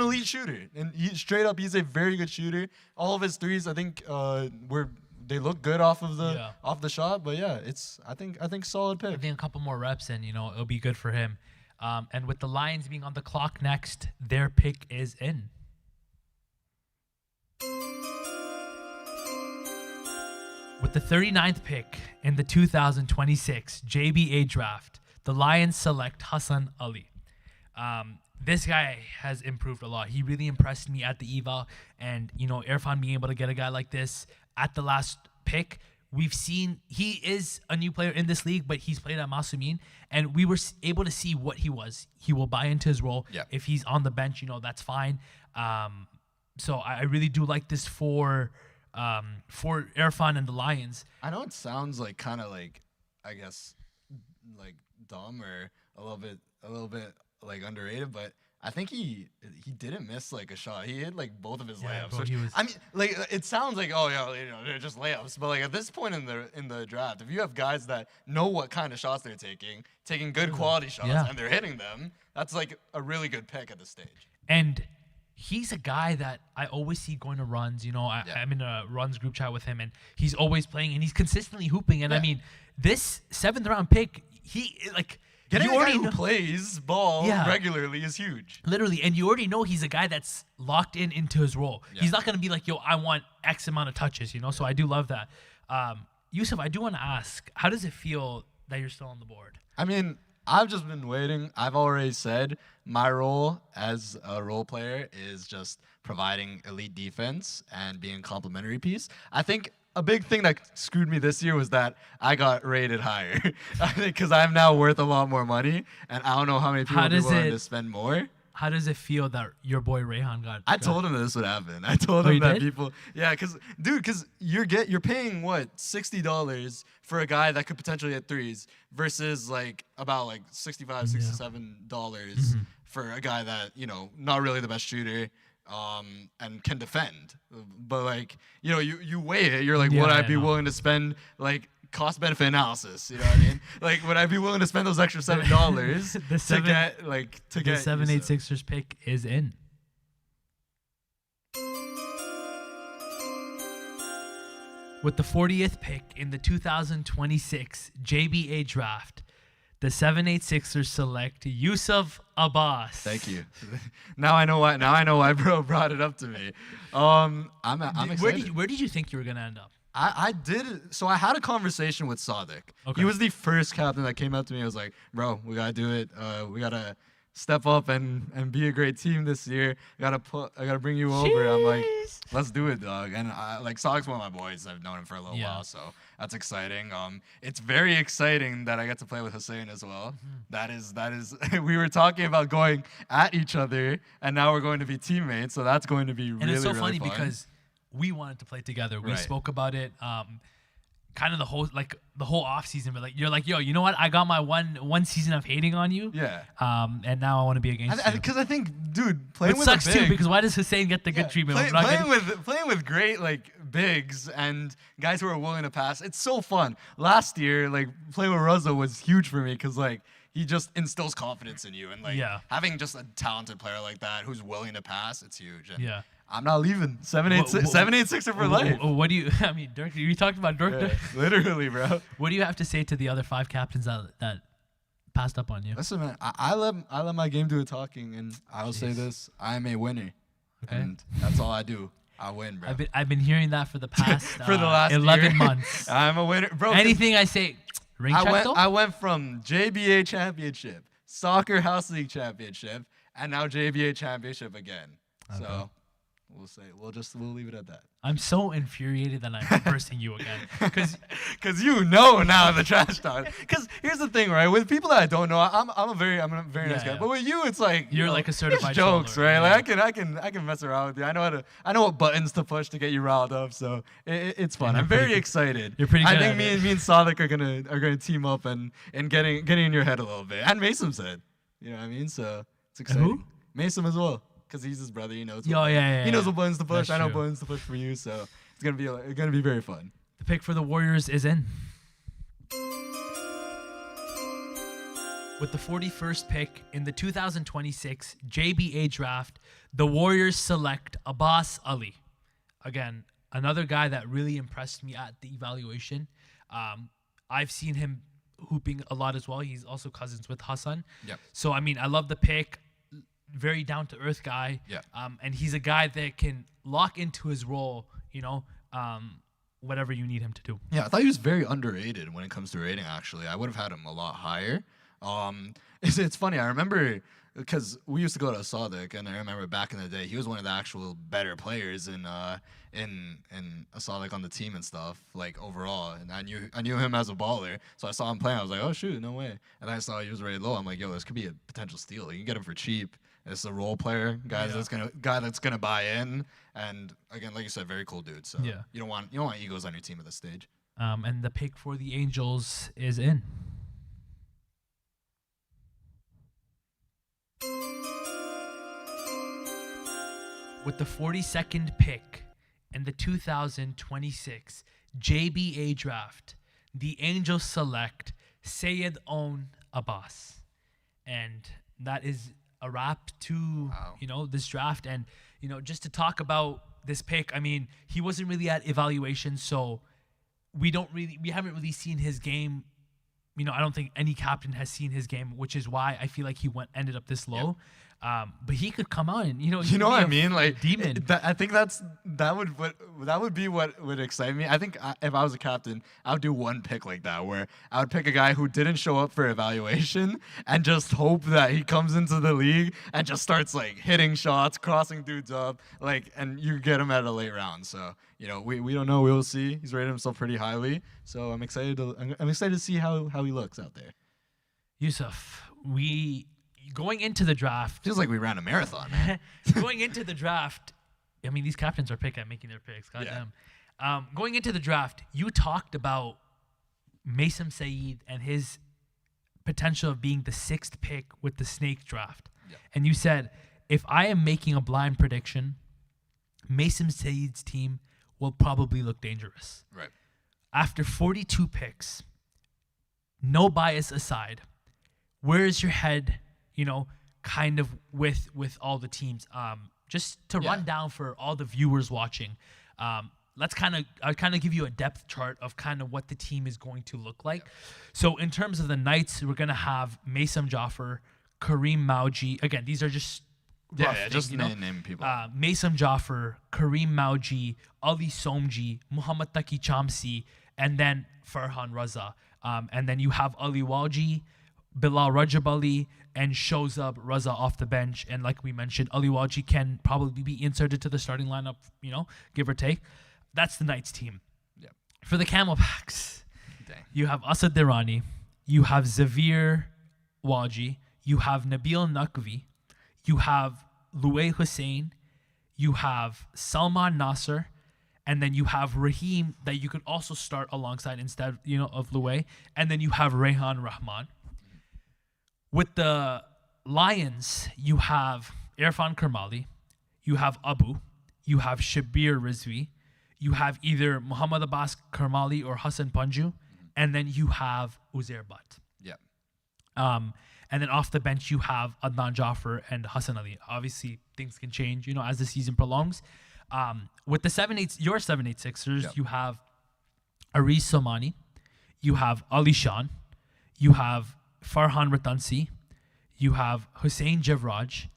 S2: elite shooter, and he's a very good shooter. All of his threes, I think, they look good off of the shot. But yeah, I think solid pick.
S1: I think a couple more reps and it'll be good for him. And with the Lions being on the clock next, their pick is in. With the 39th pick in the 2026 JBA draft, the Lions select Hassan Ali. This guy has improved a lot. He really impressed me at the eval, and Irfan being able to get a guy like this at the last pick. We've seen he is a new player in this league, but he's played at Masumin, and we were able to see what he was. He will buy into his role.
S2: Yeah.
S1: If he's on the bench, that's fine. So I really do like this for Irfan and the Lions.
S2: I know it sounds like kind of like, I guess, like dumb or a little bit like underrated, but I think he didn't miss like a shot. He hit like both of his layups.
S1: Bro,
S2: which, it sounds like they're just layups, but like at this point in the draft, if you have guys that know what kind of shots they're taking good quality shots, and they're hitting them, that's like a really good pick at this stage.
S1: And he's a guy that I always see going to runs. I'm in a runs group chat with him, and he's always playing, and he's consistently hooping. And I mean, this 7th round pick,
S2: Getting a guy who plays ball regularly is huge.
S1: Literally, and you already know he's a guy that's locked into his role. Yeah. He's not going to be like, I want X amount of touches, So I do love that. Yusuf, I do want to ask, how does it feel that you're still on the board?
S2: I mean, I've just been waiting. I've already said my role as a role player is just providing elite defense and being a complementary piece. I think a big thing that screwed me this year was that I got rated higher. I think because I'm now worth a lot more money, and I don't know how many people would be willing to spend more.
S1: How does it feel that your boy Rayhan got?
S2: I told him that this would happen. I told him that people, because you're paying what, $60 for a guy that could potentially hit threes versus like about like $65, $67 for a guy that not really the best shooter. And can defend, but like you weigh it. You're like, would I be willing to spend like cost benefit analysis? You know what I mean? Like, would I be willing to spend those extra $7 to get the
S1: 786ers pick is in. With the 40th pick in the 2026 JBA draft, the 786ers select Yusuf Abbas.
S2: Thank you. Now I know why bro brought it up to me. I'm excited.
S1: Where did you think you were gonna end up?
S2: I did. So I had a conversation with Sadiq.
S1: Okay.
S2: He was the first captain that came up to me. I was like, bro, we gotta do it. We gotta step up and be a great team this year. I gotta bring you over. I'm like, let's do it, dog. And Sadiq's one of my boys. I've known him for a little while, so that's exciting. It's very exciting that I get to play with Hussein as well. Mm-hmm. That is. We were talking about going at each other, and now we're going to be teammates. So that's going to be really, really fun.
S1: And it's so funny because we wanted to play together. We spoke about it. Kind of the whole off season, but you're like, yo, you know what? I got my one season of hating on you.
S2: Yeah.
S1: And now I want to be against you.
S2: Because I think, dude, playing with
S1: sucks
S2: a big,
S1: too, because why does Hussein get the good treatment?
S2: Playing with great bigs and guys who are willing to pass, it's so fun. Last year, playing with Russell was huge for me because he just instills confidence in you, and having just a talented player like that who's willing to pass, it's huge. And I'm not leaving. 786 for life.
S1: What do you? I mean, Dirk. You talked about Dirk.
S2: Yeah, literally, bro.
S1: What do you have to say to the other 5 captains that passed up on you?
S2: Listen, man. I let my game do the talking, and I'll say this: I am a winner, and that's all I do. I win, bro.
S1: I've been hearing that for the past
S2: For the last
S1: 11
S2: year.
S1: months.
S2: I'm a winner, bro.
S1: Anything I say, ring check though?
S2: I went from JBA championship, Soccer House League championship, and now JBA championship again.
S1: Okay.
S2: So we'll leave it at that.
S1: I'm so infuriated that I'm versing you again.
S2: Cause you know now the trash talk. Cause here's the thing, right? With people that I don't know, I'm a very nice guy.
S1: yeah.
S2: But with you, it's like
S1: You're
S2: know,
S1: like a certified
S2: it's jokes,
S1: troller,
S2: right?
S1: yeah.
S2: Like I can mess around with you. I know what buttons to push to get you riled up. So it's fun.
S1: you're
S2: I'm very
S1: pretty good.
S2: excited.
S1: You're pretty
S2: I
S1: good
S2: think
S1: at
S2: me
S1: it.
S2: and Sadik are gonna team up and getting in your head a little bit. And Mason said, you know what I mean? So it's exciting.
S1: who?
S2: Mason as well. Because he's his brother, he knows.
S1: Oh, yeah.
S2: He knows what buttons to push.
S1: That's
S2: I know
S1: true.
S2: buttons to push for you, so it's gonna be very fun.
S1: The pick for the Warriors is in. With the 41st pick in the 2026 JBA draft, the Warriors select Abbas Ali. Again, another guy that really impressed me at the evaluation. I've seen him hooping a lot as well. He's also cousins with Hassan.
S2: Yep.
S1: So, I mean, I love the pick. Very down-to-earth guy.
S2: Yeah.
S1: And he's a guy that can lock into his role, whatever you need him to do.
S2: Yeah, I thought he was very underrated when it comes to rating. Actually, I would have had him a lot higher. It's funny. I remember because we used to go to Sadik, and I remember back in the day, he was one of the actual better players in Sadik on the team and stuff, like overall. And I knew him as a baller, so I saw him playing. I was like, oh shoot, no way. And I saw he was rated low. I'm like, yo, this could be a potential steal. You can get him for cheap. It's a role player, guy that's gonna buy in. And again, like you said, very cool dude. So
S1: Yeah.
S2: you don't want egos on your team at this stage.
S1: And the pick for the Angels is in. With the 42nd pick in the 2026 JBA draft, the Angels select Sayed On Abbas. And that is a wrap to, this draft. And, just to talk about this pick, I mean, he wasn't really at evaluation, so we haven't really seen his game. I don't think any captain has seen his game, which is why I feel like he ended up this low. But he could come out and,
S2: you know what I mean? Like
S1: demon.
S2: I think that would be what would excite me. I think if I was a captain, I would do one pick like that, where I would pick a guy who didn't show up for evaluation and just hope that he comes into the league and just starts like hitting shots, crossing dudes up, and you get him at a late round. So we don't know. We will see. He's rated himself pretty highly, so I'm excited to see how he looks out there.
S1: Yusuf, going into the draft.
S2: Feels like we ran a marathon, man.
S1: Going into the draft, I mean, these captains are making their picks. Goddamn. Yeah. Going into the draft, you talked about Mason Saeed and his potential of being the 6th pick with the Snake draft. Yeah. And you said, if I am making a blind prediction, Mason Saeed's team will probably look dangerous.
S2: Right.
S1: After 42 picks, no bias aside, where is your head, kind of with all the teams? Just to run down for all the viewers watching, I'll kind of give you a depth chart of kind of what the team is going to look like. Yeah. So in terms of the Knights, we're going to have Mason Jaffer, Kareem Mauji. Again, these are just rough things,
S2: just name people.
S1: Mason Jaffer, Kareem Mauji, Ali Somji, Muhammad Taki Chamsi, and then Farhan Raza. And then you have Ali Waji, Bilal Rajab Ali, and shows up Raza off the bench. And like we mentioned, Ali Waji can probably be inserted to the starting lineup, give or take. That's the Knights team.
S2: Yep.
S1: For the Camelbacks, you have Asad Dirani, you have Zavir Waji, you have Nabil Nakvi, you have Luay Hussein, you have Salman Nasser, and then you have Raheem that you could also start alongside instead, of Luay, and then you have Rehan Rahman. With the Lions, you have Irfan Kermali, you have Abu, you have Shabir Rizvi, you have either Muhammad Abbas Kermali or Hassan Panju, and then you have Uzair Butt.
S2: Yeah.
S1: And then off the bench, you have Adnan Jaffer and Hassan Ali. Obviously, things can change, as the season prolongs. With the your 7-8-6ers,
S2: Yep.
S1: you have Aris Somani, you have Ali Shan, you have Farhan Ratansi, you have Hussein Javraj,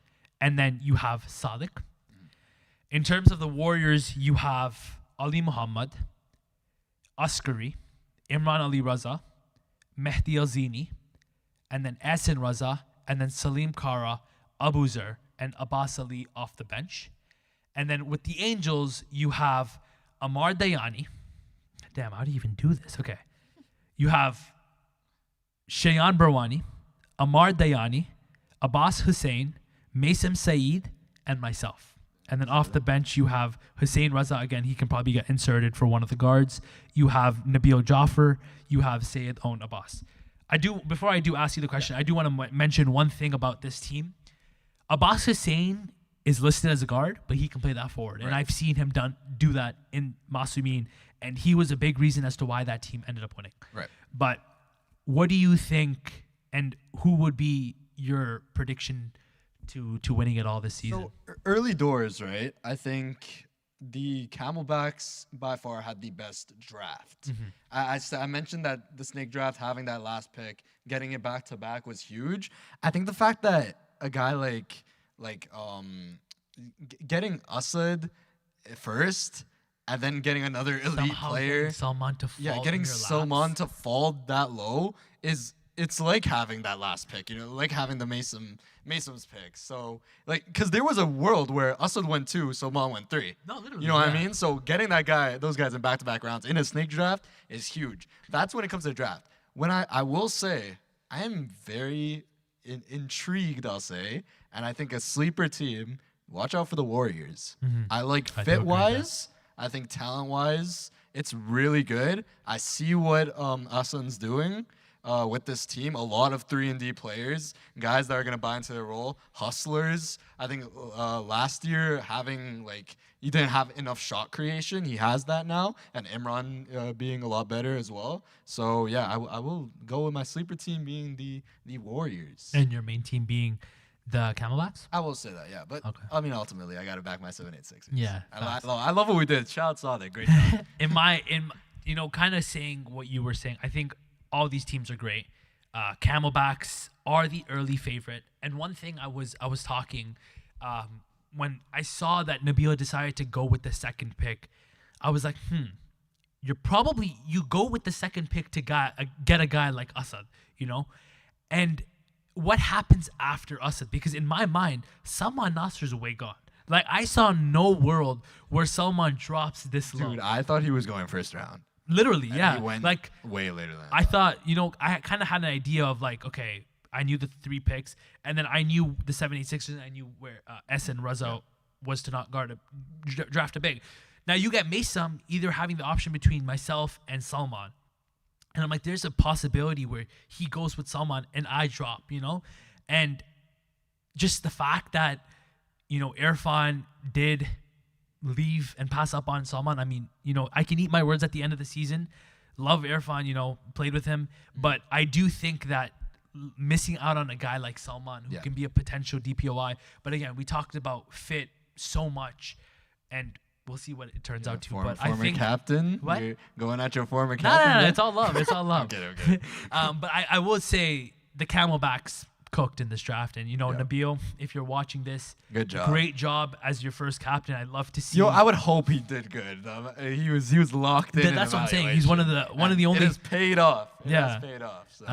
S1: and then you have Sadiq. In terms of the Warriors, you have Ali Muhammad, Askari, Imran Ali Raza, Mehdi Alzini, and then Asin Raza, and then Salim Kara, Abu Zer, and Abbas Ali off the bench. And then with the Angels, you have Amar Dayani. Damn, how do you even do this? Okay. You have Shayan Barwani, Amar Dayani, Abbas Hussein, Mason Saeed, and myself. And then off the bench, you have Hussein Raza. Again, he can probably get inserted for one of the guards. You have Nabil Jaffer. You have Sayed Own Abbas. Before I do ask you the question, I do want to mention one thing about this team. Abbas Hussein is listed as a guard, but he can play that forward. And I've seen him do that in Masumin, and he was a big reason as to why that team ended up winning.
S2: Right.
S1: But what do you think, and who would be your prediction to winning it all this season?
S2: So early doors, right? I think the Camelbacks by far had the best draft. I mentioned that the snake draft, having that last pick, getting it back to back was huge. I think the fact that a guy getting Asad first and then getting another elite player,
S1: getting Salman to fall
S2: getting
S1: in your
S2: Salman
S1: laps.
S2: to fall that low it's like having that last pick, like having the Mason's pick. So because there was a world where Asad went 2, Salman went 3.
S1: No, literally.
S2: You know what I mean? So getting those guys in back-to-back rounds in a snake draft is huge. That's when it comes to the draft. When I will say I am very intrigued, I'll say, and I think a sleeper team. Watch out for the Warriors. I like fit-wise. I think talent-wise, it's really good. I see what Asan's doing with this team. A lot of 3-and-D players, guys that are going to buy into their role, hustlers. I think last year he didn't have enough shot creation. He has that now, and Imran being a lot better as well. So, yeah, I will go with my sleeper team being the Warriors.
S1: And your main team being the Camelbacks?
S2: I will say that, yeah. But,
S1: Okay.
S2: I mean, ultimately, I got to back my 786ers.
S1: Yeah,
S2: I love what we did. Shout out there. Great job.
S1: Kind of saying what you were saying, I think all these teams are great. Camelbacks are the early favorite. And one thing I was talking when I saw that Nabila decided to go with the second pick, I was like, you go with the second pick to get a guy like Asad, and what happens after Asad? Because in my mind, Salman Nasser's way gone. Like, I saw no world where Salman drops this low.
S2: Dude, I thought he was going first round.
S1: Literally,
S2: And
S1: yeah.
S2: he went
S1: like
S2: way later than
S1: I thought. I kind of had an idea of okay, I knew the 3 picks, and then I knew the 76ers, and I knew where Essen Raza was to not guard draft a big. Now you get Mason either having the option between myself and Salman. And I'm like, there's a possibility where he goes with Salman and I drop, And just the fact that, Irfan did leave and pass up on Salman. I mean, I can eat my words at the end of the season. Love Irfan, played with him. But I do think that missing out on a guy like Salman who can be a potential DPOI. But again, we talked about fit so much, and we'll see what it turns out to. But I think
S2: captain.
S1: What?
S2: You're going at your former captain.
S1: No, it's all love. It's all love.
S2: Okay.
S1: But I will say the Camelbacks cooked in this draft, and Nabil, if you're watching this,
S2: Good job.
S1: Great job as your first captain. I'd love to see.
S2: Yo, I would hope he did good. He was locked in.
S1: That's what I'm saying. He's one of the only.
S2: It has paid off.
S1: Yeah.
S2: It has paid off. So.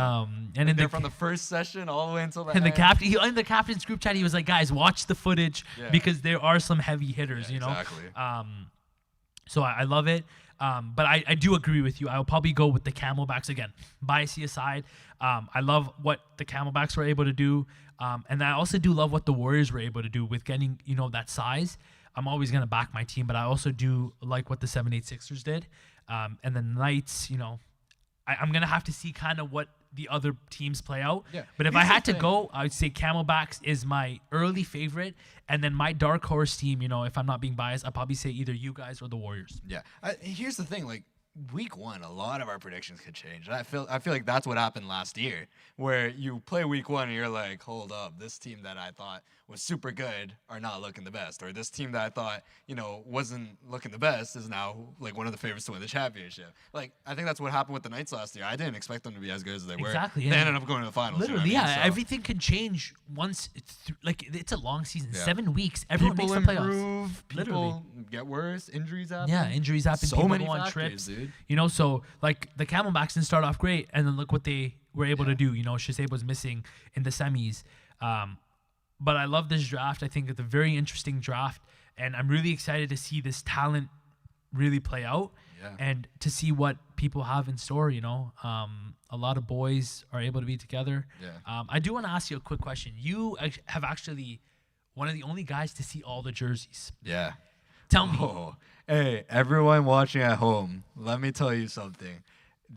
S1: And
S2: from the first session all the way until the
S1: and
S2: end.
S1: in the captain's group chat, he was like, "Guys, watch the footage because there are some heavy hitters."
S2: Exactly.
S1: So I love it. But I do agree with you. I'll probably go with the Camelbacks again. Bias aside, I love what the Camelbacks were able to do. And I also do love what the Warriors were able to do with getting, that size. I'm always going to back my team, but I also do like what the 786ers did. And the Knights, I'm going to have to see kind of what the other teams play out.
S2: Yeah.
S1: But if I had to go, I would say Camelbacks is my early favorite. And then my dark horse team, if I'm not being biased, I'll probably say either you guys or the Warriors.
S2: Yeah. Here's the thing, week one, a lot of our predictions could change. And I feel like that's what happened last year, where you play week one and you're like, hold up, this team that I thought was super good are not looking the best, or this team that I thought wasn't looking the best is now like one of the favorites to win the championship. Like I think that's what happened with the Knights last year. I didn't expect them to be as good as they were.
S1: Exactly.
S2: They ended up going to the finals.
S1: Literally,
S2: you know what I mean? So,
S1: everything can change once. It's a long season,
S2: Yeah.
S1: 7 weeks. Everyone
S2: people
S1: makes the playoffs.
S2: improve,
S1: Literally.
S2: people get worse, injuries happen.
S1: Yeah, injuries happen.
S2: So
S1: people
S2: many
S1: go on
S2: factors,
S1: trips,
S2: dude.
S1: So like the Camelbacks didn't start off great, and then look what they were able to do. Shiseido was missing in the semis, but I love this draft. I think it's a very interesting draft, and I'm really excited to see this talent really play out, and to see what people have in store. A lot of boys are able to be together. I do want to ask you a quick question. You have actually one of the only guys to see all the jerseys.
S2: Yeah.
S1: Tell me.
S2: Oh, hey, everyone watching at home, let me tell you something.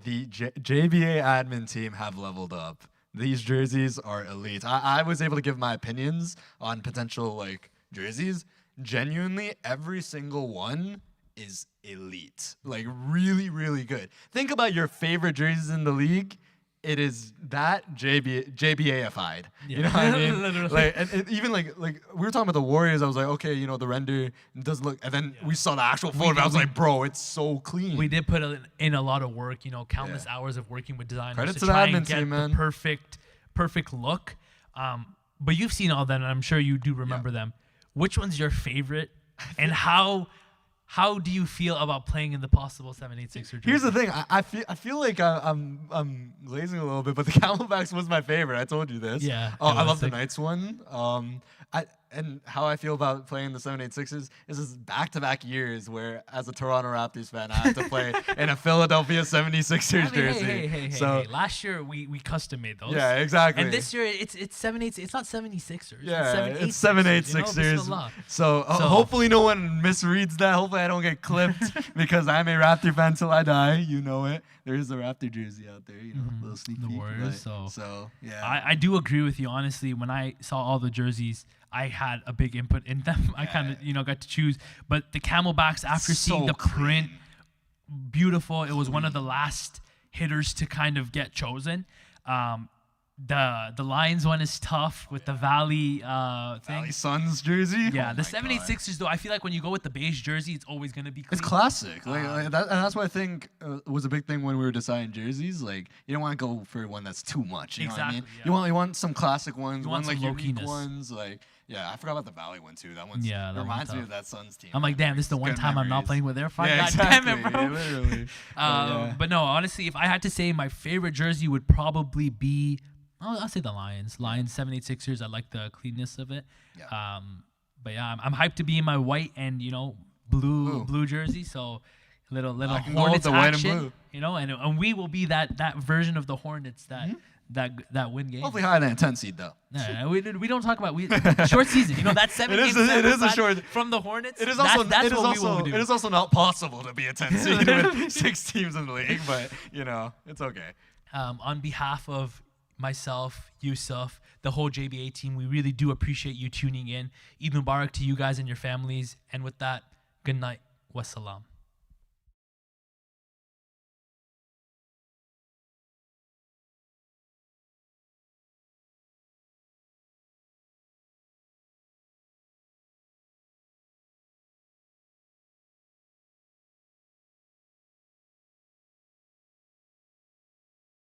S2: The JBA admin team have leveled up. These jerseys are elite. I was able to give my opinions on potential jerseys. Genuinely, every single one is elite. Like really, really good. Think about your favorite jerseys in the league. It is that JBA-ified. You know what I mean?
S1: Literally.
S2: And even like we were talking about the Warriors. I was like, okay, the render doesn't look. And then we saw the actual photo. I was like, bro, it's so clean.
S1: We did put in a lot of work. Countless hours of working with designers
S2: Credit
S1: to
S2: to the
S1: try
S2: admin
S1: and get
S2: team, man.
S1: the perfect look. But you've seen all that, and I'm sure you do remember them. Which one's your favorite, and how do you feel about playing in the possible 786 jersey?
S2: Here's the thing. I feel like I'm glazing a little bit, but the Camelbacks was my favorite. I told you this.
S1: Yeah.
S2: I love the Knights one. And how I feel about playing the 786ers is this back-to-back years where, as a Toronto Raptors fan, I have to play in a Philadelphia 76ers jersey.
S1: Hey. Last year we custom made those.
S2: Yeah, exactly.
S1: And this year it's 78. It's not 76ers.
S2: Yeah,
S1: it's
S2: 786ers. So hopefully no one misreads that. Hopefully I don't get clipped because I'm a Raptor fan till I die. You know it. There is a Raptor jersey out there. Little sneak
S1: The
S2: peek.
S1: Warriors.
S2: So yeah.
S1: I do agree with you. Honestly, when I saw all the jerseys, I had a big input in them. I kind of, got to choose. But the Camelbacks, after seeing the print, beautiful. It was one of the last hitters to kind of get chosen. The Lions one is tough with the Valley thing.
S2: Valley Suns jersey.
S1: Yeah, the 786ers though. I feel like when you go with the beige jersey, it's always gonna be clean.
S2: It's classic. And that's what I think was a big thing when we were deciding jerseys. Like you don't want to go for one that's too much. You know what I mean?
S1: Yeah.
S2: You want some classic ones.
S1: You want some
S2: unique
S1: low-keyness.
S2: ones. I forgot about the Valley one too. That one's
S1: that
S2: reminds me
S1: one's
S2: of that Suns team.
S1: I'm like, damn, this is the one
S2: Good
S1: time I'm not
S2: memories.
S1: playing with their fight.
S2: Yeah,
S1: God
S2: exactly.
S1: damn it, bro.
S2: Yeah, literally.
S1: But no, honestly, if I had to say my favorite jersey would probably be, I'll say the Lions. Lions 786ers. I like the cleanness of it.
S2: Yeah.
S1: But yeah, I'm hyped to be in my white and blue jersey. So little
S2: I can go with
S1: Hornets
S2: the white and
S1: action.
S2: blue.
S1: And we will be that version of the Hornets that win games.
S2: Hopefully higher than a 10 seed though.
S1: No, we don't talk about short season. That 7
S2: It
S1: games
S2: is a short
S1: from the Hornets.
S2: It is
S1: that's
S2: also
S1: what we will do.
S2: it is also not possible to be a 10 seed with 6 teams in the league, but it's okay.
S1: On behalf of myself, Yusuf, the whole JBA team, we really do appreciate you tuning in. Eid Mubarak to you guys and your families. And with that, good night. Wassalam.